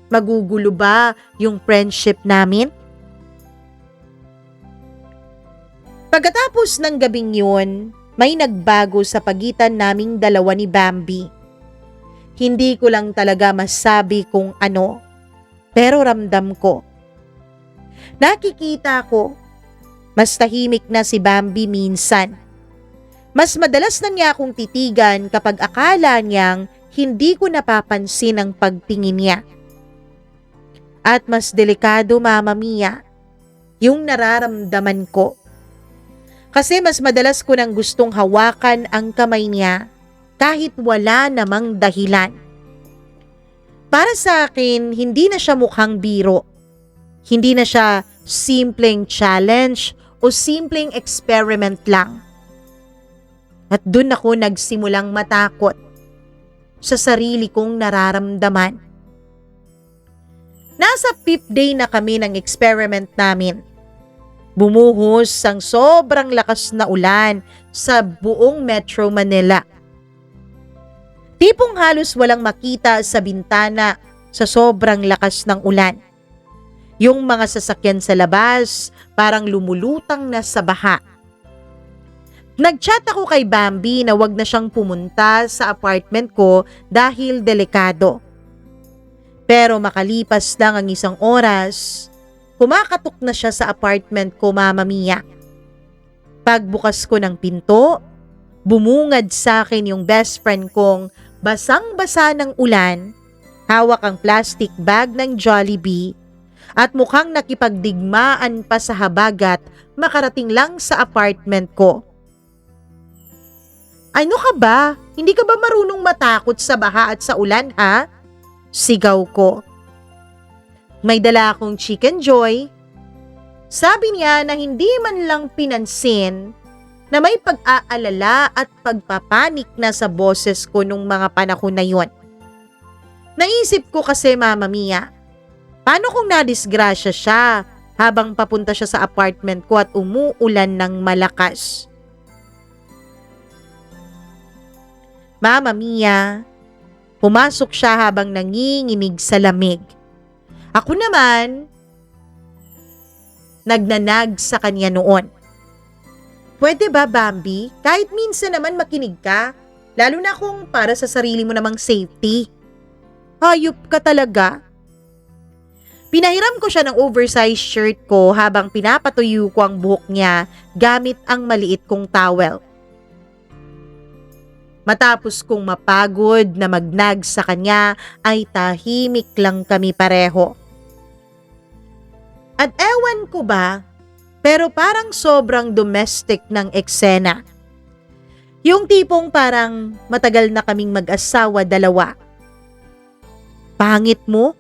Magugulo ba yung friendship namin? Pagkatapos ng gabing yun, may nagbago sa pagitan naming dalawa ni Bambi. Hindi ko lang talaga masabi kung ano, pero ramdam ko. Nakikita ko, mas tahimik na si Bambi minsan. Mas madalas na niya akong titigan kapag akala niyang hindi ko napapansin ang pagtingin niya. At mas delikado, Mama Mia, yung nararamdaman ko. Kasi mas madalas ko nang gustong hawakan ang kamay niya kahit wala namang dahilan. Para sa akin, hindi na siya mukhang biro. Hindi na siya simpleng challenge o simpleng experiment lang. At dun ako nagsimulang matakot sa sarili kong nararamdaman. Nasa 5th day na kami ng experiment namin. Bumuhos ang sobrang lakas na ulan sa buong Metro Manila. Tipong halos walang makita sa bintana sa sobrang lakas ng ulan. Yung mga sasakyan sa labas parang lumulutang na sa baha. Nag-chat ako kay Bambi na wag na siyang pumunta sa apartment ko dahil delikado. Pero makalipas lang ang 1 oras, kumakatok na siya sa apartment ko, Mama Mia. Pagbukas ko ng pinto, bumungad sa akin yung best friend kong basang-basa ng ulan, hawak ang plastic bag ng Jollibee at mukhang nakipagdigmaan pa sa habagat makarating lang sa apartment ko. Ano ka ba? Hindi ka ba marunong matakot sa baha at sa ulan, ha? Sigaw ko. May dala akong Chicken Joy. Sabi niya na hindi man lang pinansin na may pag-aalala at pagpapanik na sa boses ko nung mga panahon na yon. Naisip ko kasi, Mama Mia, paano kung nadisgrasya siya habang papunta siya sa apartment ko at umuulan ng malakas? Mama Mia, pumasok siya habang nanginginig sa lamig. Ako naman, nagnanag sa kanya noon. Pwede ba, Bambi? Kahit minsan naman makinig ka, lalo na kung para sa sarili mo namang safety. Hayop ka talaga. Pinahiram ko siya ng oversized shirt ko habang pinapatuyo ko ang buhok niya gamit ang maliit kong towel. Matapos kong mapagod na magnag sa kanya ay tahimik lang kami pareho. At ewan ko ba, pero parang sobrang domestic ng eksena. Yung tipong parang matagal na kaming mag-asawa dalawa. Pangit mo?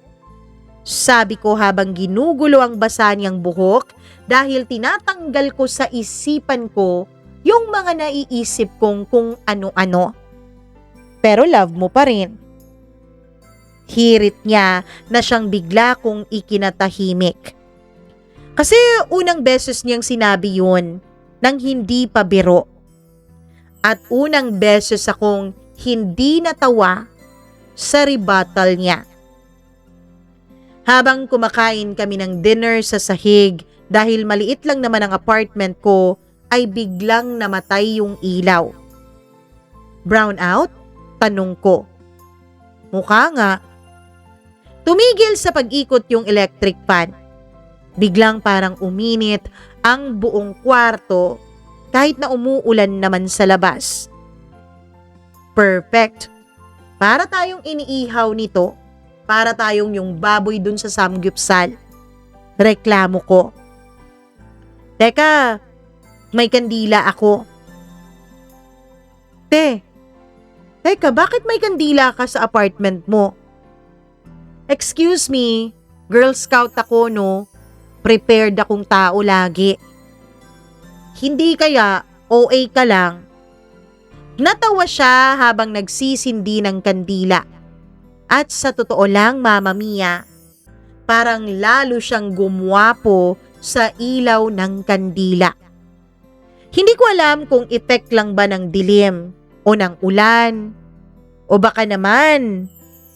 Sabi ko habang ginugulo ang basa niyang buhok dahil tinatanggal ko sa isipan ko yung mga naiisip kong kung ano-ano. Pero love mo pa rin. Hirit niya na siyang bigla kong ikinatahimik. Kasi unang beses niyang sinabi yun nang hindi pa biro. At unang beses akong hindi natawa sa rebuttal niya. Habang kumakain kami ng dinner sa sahig dahil maliit lang naman ang apartment ko, ay biglang namatay yung ilaw. Brown out? Tanong ko. Mukha nga. Tumigil sa pag-ikot yung electric fan. Biglang parang uminit ang buong kwarto kahit na umuulan naman sa labas. Perfect. Para tayong iniihaw nito. Para tayong yung baboy dun sa samgyupsal. Reklamo ko. Teka, may kandila ako. Teka, bakit may kandila ka sa apartment mo? Excuse me, Girl Scout ako, no? Prepared akong tao lagi. Hindi kaya OA ka lang? Natawa siya habang nagsisindi ng kandila. At sa totoo lang, Mama Mia, parang lalo siyang gumwapo sa ilaw ng kandila. Hindi ko alam kung effect lang ba ng dilim o ng ulan o baka naman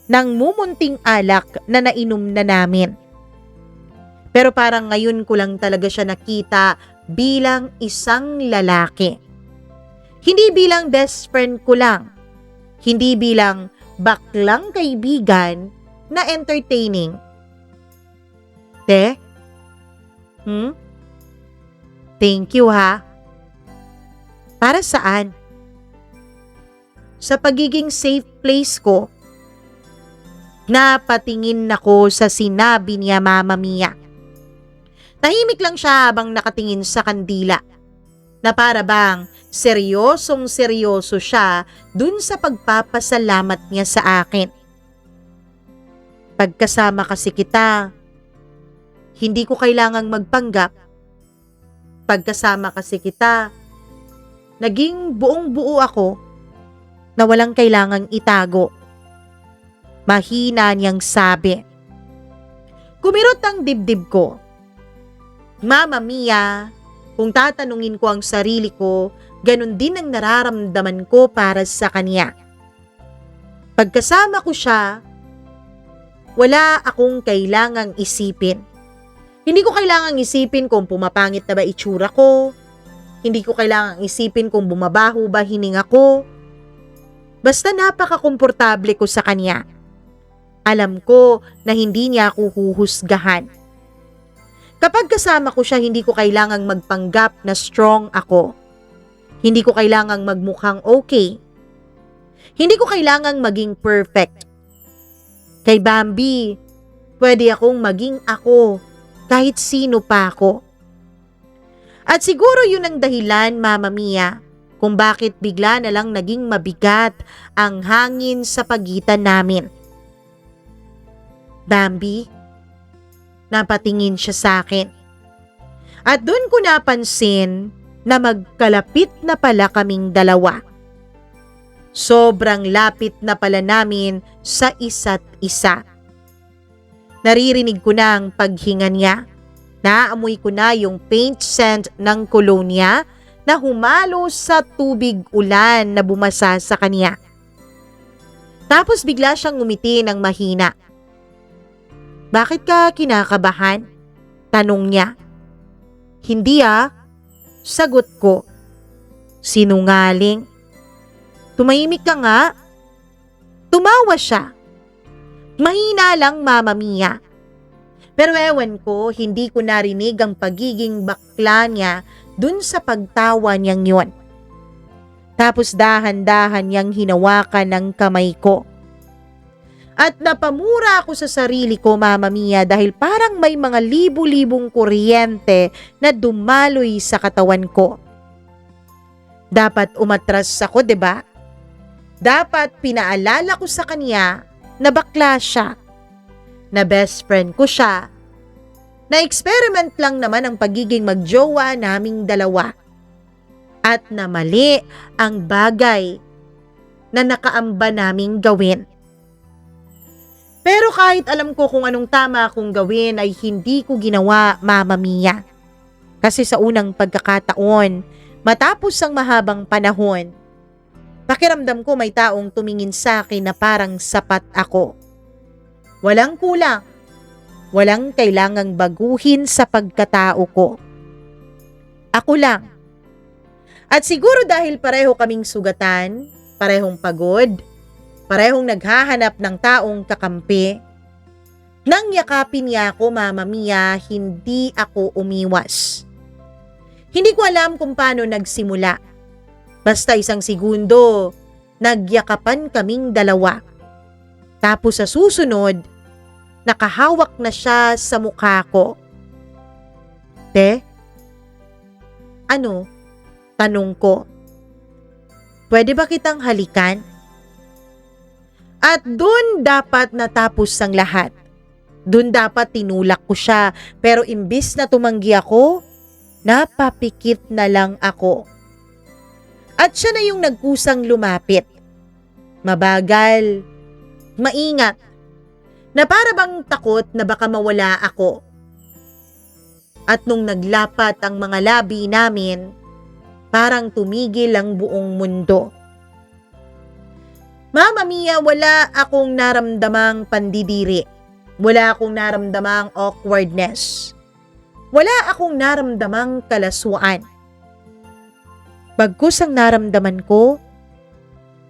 ng mumunting alak na nainom na namin. Pero parang ngayon ko lang talaga siya nakita bilang isang lalaki. Hindi bilang best friend ko lang. Hindi bilang baklang kaibigan na entertaining. Thank you, ha? Para saan? Sa pagiging safe place ko. Napatingin ako sa sinabi niya, Mama Mia. Tahimik lang siya habang nakatingin sa kandila. Na para bang seryosong-seryoso siya dun sa pagpapasalamat niya sa akin. Pagkasama kasi kita, hindi ko kailangang magpanggap. Pagkasama kasi kita, naging buong-buo ako na walang kailangang itago. Mahina niyang sabi. Kumirot ang dibdib ko. Mama Mia, kung tatanungin ko ang sarili ko, ganun din ang nararamdaman ko para sa kanya. Pagkasama ko siya, wala akong kailangang isipin. Hindi ko kailangang isipin kung pumapangit na ba itsura ko. Hindi ko kailangang isipin kung bumabaho ba hininga ko. Basta napaka-komportable ko sa kanya. Alam ko na hindi niya ako huhusgahan. Kapag kasama ko siya, hindi ko kailangang magpanggap na strong ako. Hindi ko kailangang magmukhang okay. Hindi ko kailangang maging perfect. Kay Bambi, pwede akong maging ako kahit sino pa ako. At siguro yun ang dahilan, Mama Mia, kung bakit bigla na lang naging mabigat ang hangin sa pagitan namin. Bambi, napatingin siya sa akin. At doon ko napansin na magkalapit na pala kaming dalawa. Sobrang lapit na pala namin sa isa't isa. Naririnig ko na ang paghinga niya. Naamoy ko na yung paint scent ng kolonya na humalo sa tubig ulan na bumasa sa kanya. Tapos bigla siyang ngumiti ng mahina. Bakit ka kinakabahan? Tanong niya. Hindi sagot ko. Sinungaling. Tumahimik ka nga. Tumawa siya. Mahina lang, Mama Mia. Pero ewan ko, hindi ko narinig ang pagiging bakla niya dun sa pagtawa niyang yon. Tapos dahan-dahan niyang hinawakan ng kamay ko. At napamura ako sa sarili ko, Mama Mia, dahil parang may mga libu-libong kuryente na dumaloy sa katawan ko. Dapat umatras ako, 'di ba? Dapat pinaalala ko sa kanya na bakla siya, na best friend ko siya, na experiment lang naman ang pagiging magjowa naming dalawa, at na mali ang bagay na nakaamba naming gawin. Pero kahit alam ko kung anong tama kong gawin ay hindi ko ginawa, Mama Mia. Kasi sa unang pagkakataon, matapos ang mahabang panahon, pakiramdam ko may taong tumingin sa akin na parang sapat ako. Walang kulang, walang kailangang baguhin sa pagkatao ko. Ako lang. At siguro dahil pareho kaming sugatan, parehong pagod, parehong naghahanap ng taong kakampi, nang yakapin niya ako, Mama Mia, hindi ako umiwas. Hindi ko alam kung paano nagsimula. Basta isang segundo, nagyakapan kaming dalawa. Tapos sa susunod, nakahawak na siya sa mukha ko. Te? Ano? Tanong ko. Pwede ba kitang halikan? At doon dapat natapos ang lahat. Doon dapat tinulak ko siya, pero imbis na tumanggi ako, napapikit na lang ako. At siya na yung nagkusang lumapit. Mabagal, maingat, na para bang takot na baka mawala ako. At nung naglapat ang mga labi namin, parang tumigil ang buong mundo. Mama Mia, wala akong naramdamang pandidiri. Wala akong naramdamang awkwardness. Wala akong naramdamang kalaswaan. Bagkus ang naramdaman ko,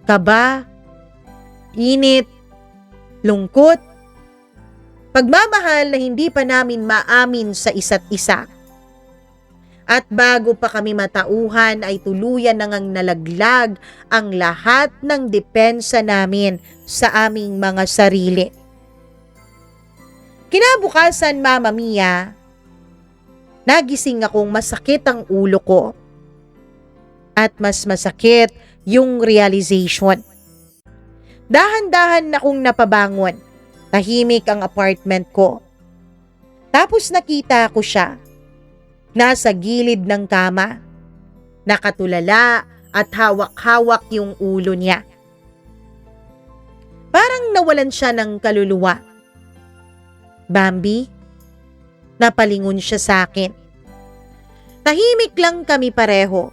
kaba, init, lungkot, pagmamahal na hindi pa namin maamin sa isa't isa. At bago pa kami matauhan ay tuluyan nang nalaglag ang lahat ng depensa namin sa aming mga sarili. Kinabukasan, Mama Mia, nagising akong masakit ang ulo ko. At mas masakit yung realization. Dahan-dahan akong napabangon. Tahimik ang apartment ko. Tapos nakita ko siya. Nasa gilid ng kama. Nakatulala at hawak-hawak yung ulo niya. Parang nawalan siya ng kaluluwa. Bambi, napalingon siya sa akin. Tahimik lang kami pareho.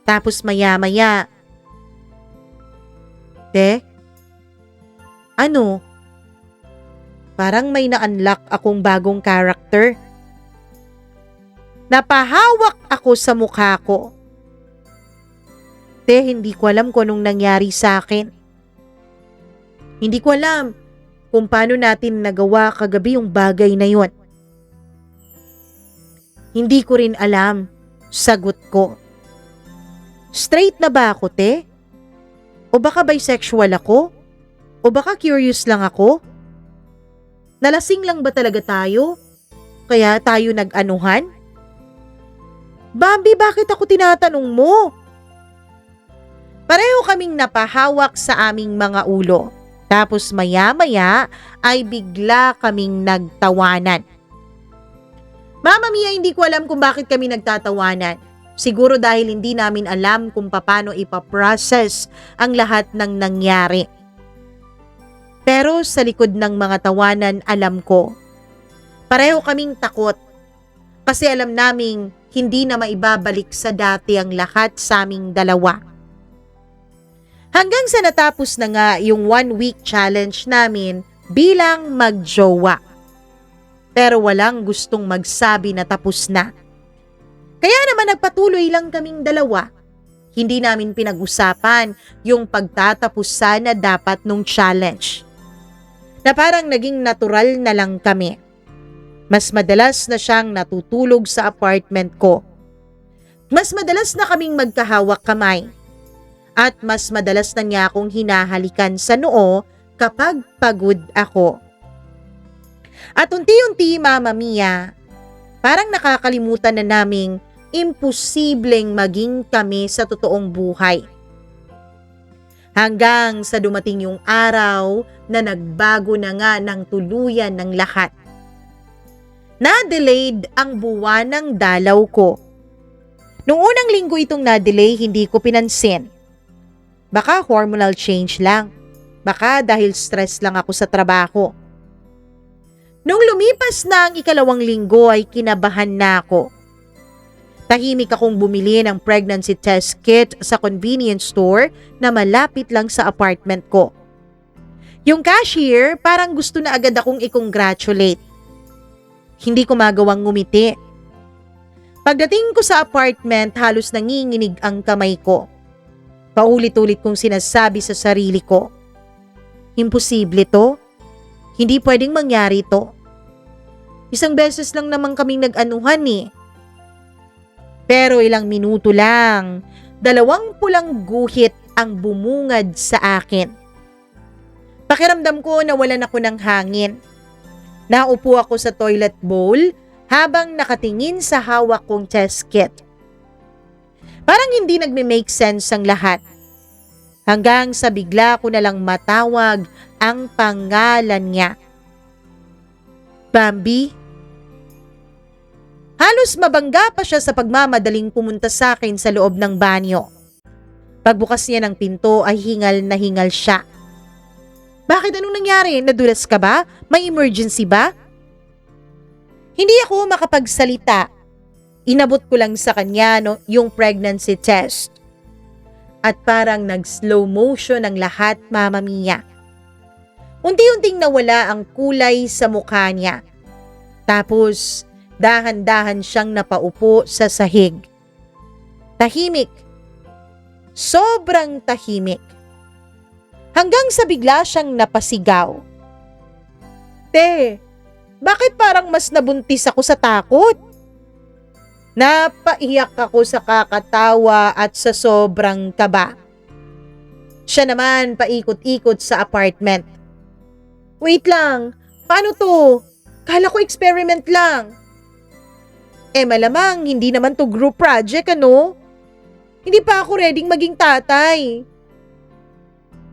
Tapos maya-maya, "Te, ano? Parang may na-unlock akong bagong character." Napahawak ako sa mukha ko. "Te, hindi ko alam kung anong nangyari sa akin. Hindi ko alam kung paano natin nagawa kagabi yung bagay na yon." "Hindi ko rin alam," sagot ko. "Straight na ba ako, te? O baka bisexual ako? O baka curious lang ako? Nalasing lang ba talaga tayo? Kaya tayo nag-anuhan? Bambi, bakit ako tinatanong mo?" Pareho kaming napahawak sa aming mga ulo. Tapos maya-maya ay bigla kaming nagtawanan. Mama Mia, hindi ko alam kung bakit kami nagtatawanan. Siguro dahil hindi namin alam kung paano ipaprocess ang lahat ng nangyari. Pero sa likod ng mga tawanan, alam ko, pareho kaming takot. Kasi alam naming hindi na maibabalik sa dati ang lahat sa aming dalawa. Hanggang sa natapos na nga yung 1 week challenge namin bilang magjowa. Pero walang gustong magsabi na tapos na. Kaya naman nagpatuloy lang kaming dalawa. Hindi namin pinag-usapan yung pagtatapos sana dapat nung challenge. Na parang naging natural na lang kami. Mas madalas na siyang natutulog sa apartment ko. Mas madalas na kaming magkahawak kamay. At mas madalas na niya akong hinahalikan sa noo kapag pagod ako. At unti-unti, Mama Mia, parang nakakalimutan na naming imposibleng maging kami sa totoong buhay. Hanggang sa dumating yung araw na nagbago na nga ng tuluyan ng lahat. Na-delayed ang buwan ng dalaw ko. Noong unang linggo itong na-delay, hindi ko pinansin. Baka hormonal change lang. Baka dahil stress lang ako sa trabaho. Nung lumipas na ang ikalawang linggo ay kinabahan na ako. Tahimik akong bumili ng pregnancy test kit sa convenience store na malapit lang sa apartment ko. Yung cashier parang gusto na agad akong i-congratulate. Hindi ko magawang ngumiti. Pagdating ko sa apartment, halos nanginginig ang kamay ko. Paulit-ulit kong sinasabi sa sarili ko, imposible to. Hindi pwedeng mangyari to. Isang beses lang naman kaming nag-anuhan eh. Pero ilang minuto lang, 2 pulang guhit ang bumungad sa akin. Pakiramdam ko nawalan ako ng hangin. Naupo ako sa toilet bowl habang nakatingin sa hawak kong test kit. Parang hindi nagme-make sense ang lahat. Hanggang sa bigla ko na lang matawag ang pangalan niya. Bambi. Halos mabangga pa siya sa pagmamadaling pumunta sa akin sa loob ng banyo. Pagbukas niya ng pinto ay hingal na hingal siya. Bakit, anong nangyari? Nadulas ka ba? May emergency ba? Hindi ako makapagsalita. Inabot ko lang sa kanya yung pregnancy test. At parang nag-slow motion ang lahat, Mama Mia. Unti-unting nawala ang kulay sa mukha niya. Tapos, dahan-dahan siyang napaupo sa sahig. Tahimik. Sobrang tahimik. Hanggang sa bigla siyang napasigaw. Te, bakit parang mas nabuntis ako sa takot? Napaiyak ako sa kakatawa at sa sobrang kaba. Siya naman paikot-ikot sa apartment. Wait lang, paano to? Kala ko experiment lang. Malamang hindi naman to group project, ano? Hindi pa ako readyng maging tatay.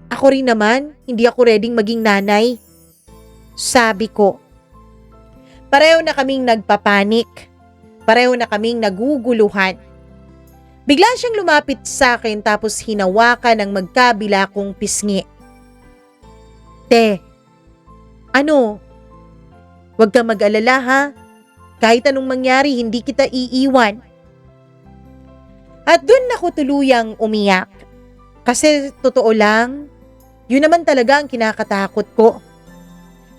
Ako rin naman, hindi ako readyng maging nanay. Sabi ko. Pareho na kaming nagpapanik. Pareho na kaming naguguluhan. Bigla siyang lumapit sa akin tapos hinawakan ng magkabila kong pisngi. Te, ano? Huwag kang mag-alala ha. Kahit anong mangyari, hindi kita iiwan. At dun ako tuluyang umiyak. Kasi totoo lang, yun naman talaga ang kinakatakot ko.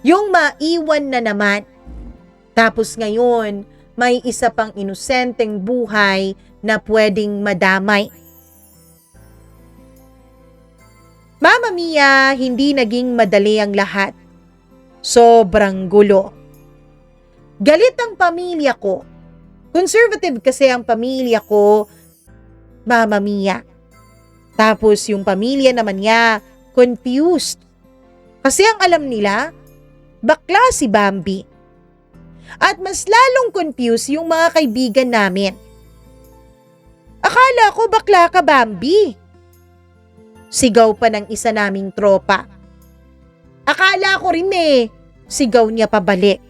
Yung maiwan na naman. Tapos ngayon, may isa pang inosenteng buhay na pwedeng madamay. Mama Mia, hindi naging madali ang lahat. Sobrang gulo. Galit ang pamilya ko. Conservative kasi ang pamilya ko, Mama Mia. Tapos yung pamilya naman niya, confused. Kasi ang alam nila, bakla si Bambi. At mas lalong confused yung mga kaibigan namin. Akala ko bakla ka, Bambi. Sigaw pa ng isa naming tropa. Akala ko rin sigaw niya pabalik.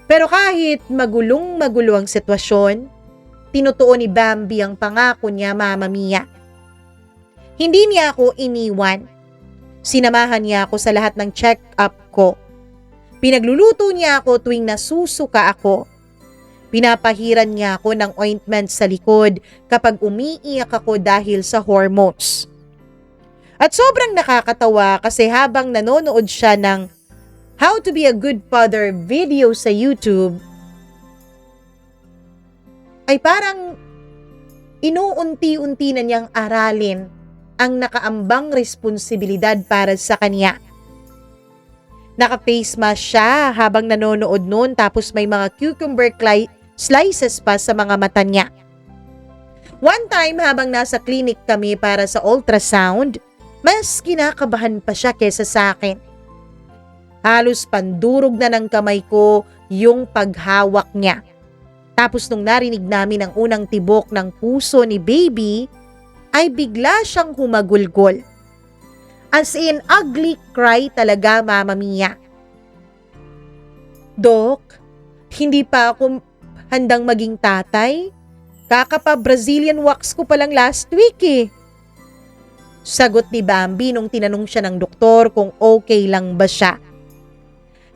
Pero kahit magulo ang sitwasyon, tinutuon ni Bambi ang pangako niya, Mama Mia. Hindi niya ako iniwan. Sinamahan niya ako sa lahat ng check-up ko. Pinagluluto niya ako tuwing nasusuka ako. Pinapahiran niya ako ng ointment sa likod kapag umiiyak ako dahil sa hormones. At sobrang nakakatawa kasi habang nanonood siya ng How to be a Good Father video sa YouTube, ay parang inuunti-unti na niyang aralin ang nakaambang responsibilidad para sa kanya. Naka-face mask siya habang nanonood noon tapos may mga cucumber slices pa sa mga mata niya. One time habang nasa clinic kami para sa ultrasound, mas kinakabahan pa siya kesa sa akin. Halos pandurog na ng kamay ko yung paghawak niya. Tapos nung narinig namin ang unang tibok ng puso ni baby, ay bigla siyang humagulgol. As in, ugly cry talaga, Mama Mia. Dok, hindi pa ako handang maging tatay. Kakapa-Brazilian wax ko palang last week Sagot ni Bambi nung tinanong siya ng doktor kung okay lang ba siya.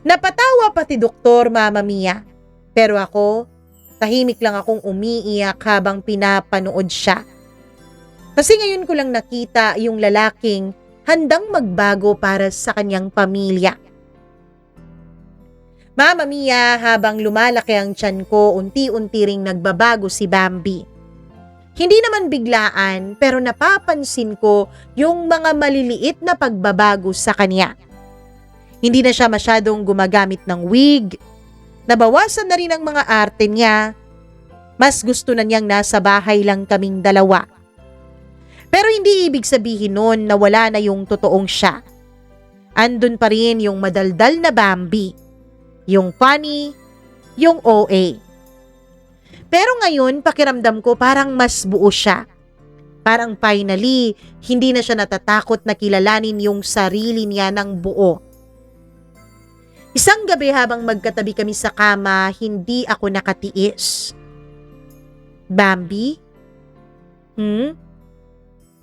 Napatawa pati doktor, Mama Mia. Pero ako, tahimik lang akong umiiyak habang pinapanood siya. Kasi ngayon ko lang nakita yung lalaking handang magbago para sa kanyang pamilya. Mama Mia, habang lumalaki ang tiyan ko, unti-unti ring nagbabago si Bambi. Hindi naman biglaan pero napapansin ko yung mga maliliit na pagbabago sa kanya. Hindi na siya masyadong gumagamit ng wig. Nabawasan na rin ang mga arte niya. Mas gusto na niyang nasa bahay lang kaming dalawa. Pero hindi ibig sabihin nun na wala na yung totoong siya. Andun pa rin yung madaldal na Bambi. Yung funny, yung OA. Pero ngayon, pakiramdam ko parang mas buo siya. Parang finally, hindi na siya natatakot na kilalanin yung sarili niya ng buo. Isang gabi habang magkatabi kami sa kama, hindi ako nakatiis. Bambi?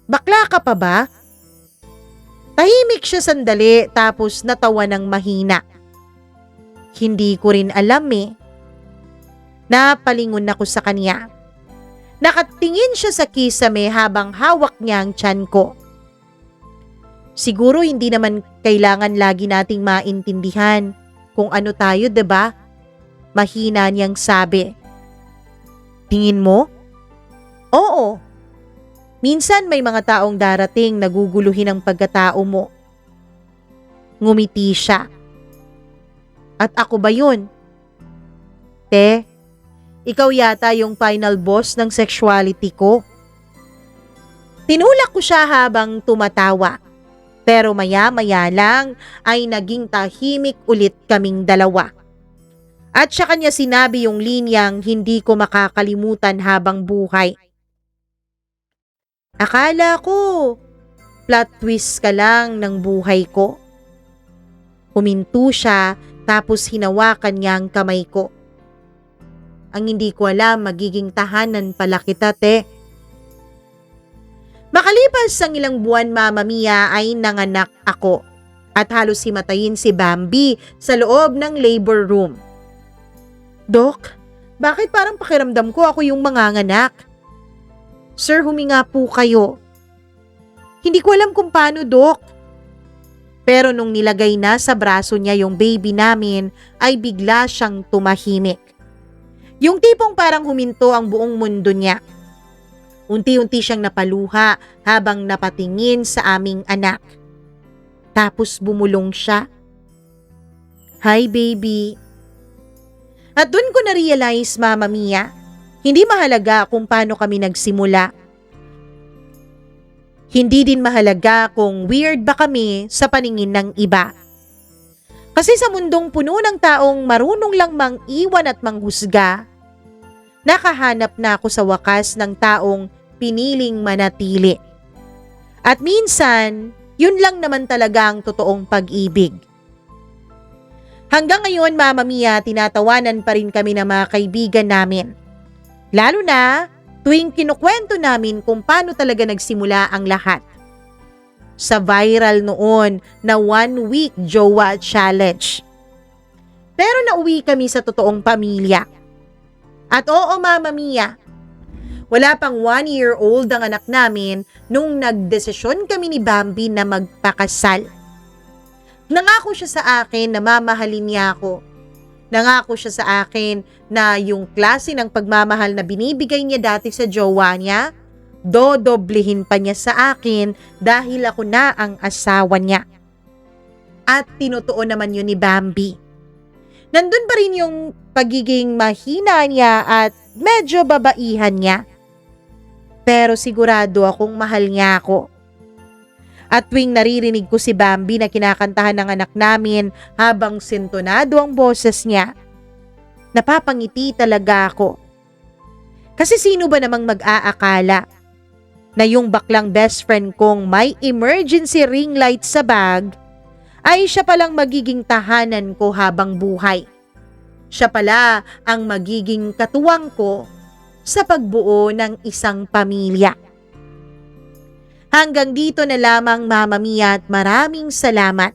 Bakla ka pa ba? Tahimik siya sandali tapos natawa ng mahina. Hindi ko rin alam Napalingon ako sa kanya. Nakatingin siya sa kisame habang hawak niya ang tiyan ko. Siguro hindi naman kailangan lagi nating maintindihan kung ano tayo, 'di ba? Mahina niyang sabi. Tingin mo? Oo. Minsan may mga taong darating na guguluhin ang pagkatao mo. Ngumiti siya. At ako ba yun? Te, ikaw yata yung final boss ng sexuality ko. Tinulak ko siya habang tumatawa. Pero maya-maya lang ay naging tahimik ulit kaming dalawa. At siya kanya sinabi yung linyang hindi ko makakalimutan habang buhay. Akala ko, plot twist ka lang ng buhay ko. Huminto siya tapos hinawakan niya ang kamay ko. Ang hindi ko alam, magiging tahanan pala kita, te. Makalipas ang ilang buwan, Mama Mia, ay nanganak ako at halos himatayin si Bambi sa loob ng labor room. Dok, bakit parang pakiramdam ko ako yung manganganak? Sir, huminga po kayo. Hindi ko alam kung paano, Dok. Pero nung nilagay na sa braso niya yung baby namin, ay bigla siyang tumahimik. Yung tipong parang huminto ang buong mundo niya. Unti-unti siyang napaluha habang napatingin sa aming anak. Tapos bumulong siya. Hi, baby. At dun ko na-realize, Mama Mia, hindi mahalaga kung paano kami nagsimula. Hindi din mahalaga kung weird ba kami sa paningin ng iba. Kasi sa mundong puno ng taong marunong lang mang-iwan at manghusga, nakahanap na ako sa wakas ng taong piniling manatili. At minsan, yun lang naman talaga ang totoong pag-ibig. Hanggang ngayon, Mama Mia, tinatawanan pa rin kami ng mga kaibigan namin. Lalo na tuwing kinukwento namin kung paano talaga nagsimula ang lahat. Sa viral noon na 1-week jowa challenge. Pero nauwi kami sa totoong pamilya. At oo, Mama Mia, wala pang 1-year-old ang anak namin nung nagdesisyon kami ni Bambi na magpakasal. Nangako siya sa akin na mamahalin niya ako. Nangako siya sa akin na yung klase ng pagmamahal na binibigay niya dati sa jowa niya, dodoblihin pa niya sa akin dahil ako na ang asawa niya. At tinutuo naman yun ni Bambi. Nandun pa rin yung pagiging mahina niya at medyo babaihan niya. Pero sigurado akong mahal niya ako. At tuwing naririnig ko si Bambi na kinakantahan ng anak namin habang sintonado ang boses niya, napapangiti talaga ako. Kasi sino ba namang mag-aakala na yung baklang best friend kong may emergency ring light sa bag ay siya palang magiging tahanan ko habang buhay. Siya pala ang magiging katuwang ko sa pagbuo ng isang pamilya. Hanggang dito na lamang, Mama Mia, at maraming salamat.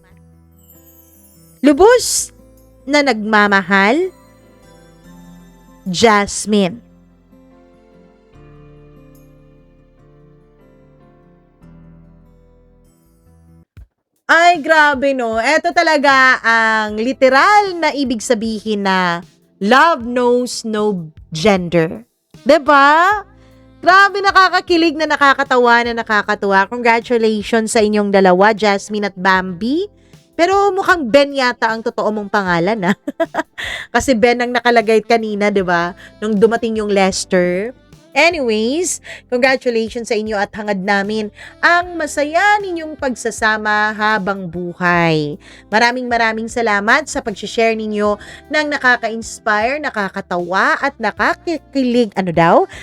Lubos na nagmamahal, Jasmine. Ay, grabe no. Ito talaga ang literal na ibig sabihin na love knows no gender. 'Di ba? Grabe, nakakakilig na nakakatawa na nakakatuwa. Congratulations sa inyong dalawa, Jasmine at Bambi. Pero mukhang Ben yata ang totoo mong pangalan, ha? Kasi Ben ang nakalagay kanina, 'di ba? Nung dumating yung Lester. Anyways, congratulations sa inyo at hangad namin ang masaya ninyong pagsasama habang buhay. Maraming salamat sa pag-share ninyo ng nakaka-inspire, nakakatawa at nakakakilig,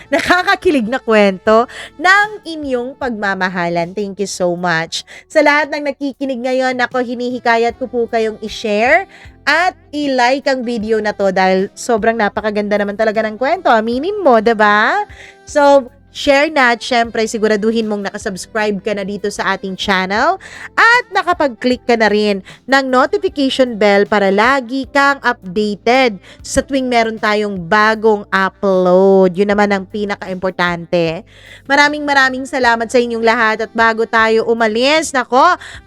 nakakakilig na kwento ng inyong pagmamahalan. Thank you so much. Sa lahat ng nakikinig ngayon, ako hinihikayat ko po kayong i-share at i-like ang video na to dahil sobrang napakaganda naman talaga ng kwento. Aminin mo, diba? So, share na at syempre siguraduhin mong nakasubscribe ka na dito sa ating channel at nakapag-click ka na rin ng notification bell para lagi kang updated sa tuwing meron tayong bagong upload. Yun naman ang pinaka-importante. Maraming salamat sa inyong lahat at bago tayo umalis,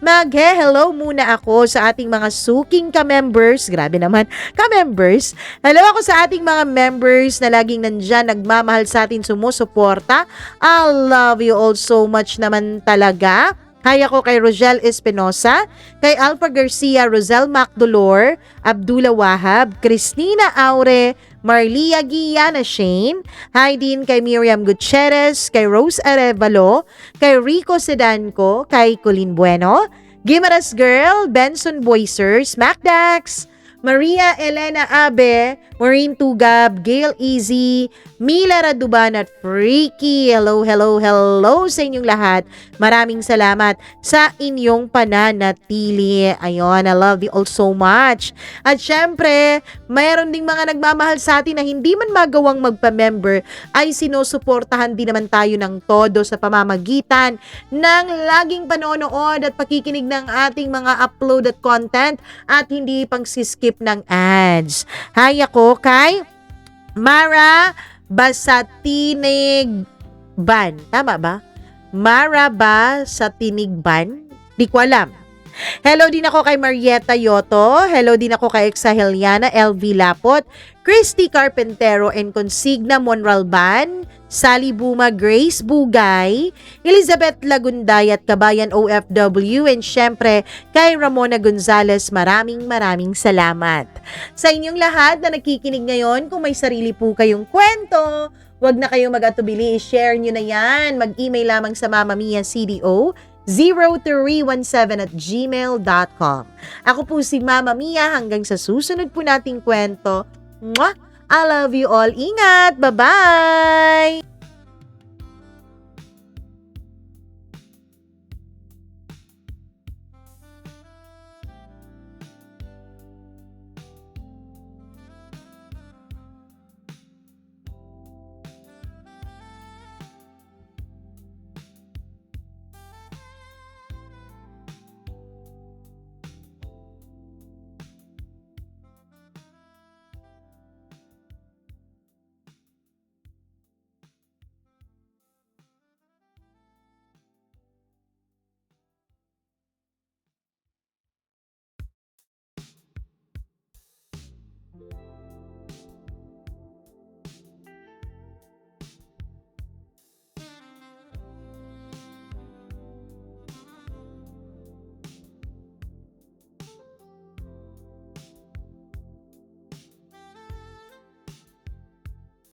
mag-hello muna ako sa ating mga suking ka-members. Grabe naman, ka-members. Hello ako sa ating mga members na laging nandyan, nagmamahal sa atin, sumusuporta. I love you all so much naman talaga. Kaya ko kay Rogel Espinosa, kay Alpha Garcia, Rosel Macdolor, Abdullah Wahab, Cristina Aure, Marlia Guiana Shane, hi din kay Miriam Gutierrez, kay Rose Arevalo, kay Rico Sedanco, kay Colin Bueno, Gimaras Girl, Benson Boyser, Smackdax, Maria Elena Abe, Maureen Tugab, Gail Easy, Mila Raduban at Freaky. Hello, hello, hello sa inyong lahat. Maraming salamat sa inyong pananatili. Ayun, I love you all so much. At syempre, mayroon ding mga nagmamahal sa atin na hindi man magawang magpa-member ay sinusuportahan din naman tayo ng todo sa pamamagitan ng laging panonood at pakikinig ng ating mga uploaded content at hindi pang siskip ng ads. Hi ako kay Mara Basatinigban. Tama ba? Mara Basatinigban? Di ko alam. Hello din ako kay Marietta Yoto. Hello din ako kay Exaheliana LV Lapot, Christy Carpentero and Consigna Monralban, Sally Buma, Grace Bugay, Elizabeth Lagunday at Kabayan OFW, and syempre kay Ramona Gonzalez. Maraming salamat. Sa inyong lahat na nakikinig ngayon, kung may sarili po kayong kwento, wag na kayong mag-atubili, share nyo na yan. Mag-email lamang sa mamamia.cdo0317@gmail.com. Ako po si Mama Mia, hanggang sa susunod po nating kwento. Mwah! I love you all. Ingat! Bye-bye!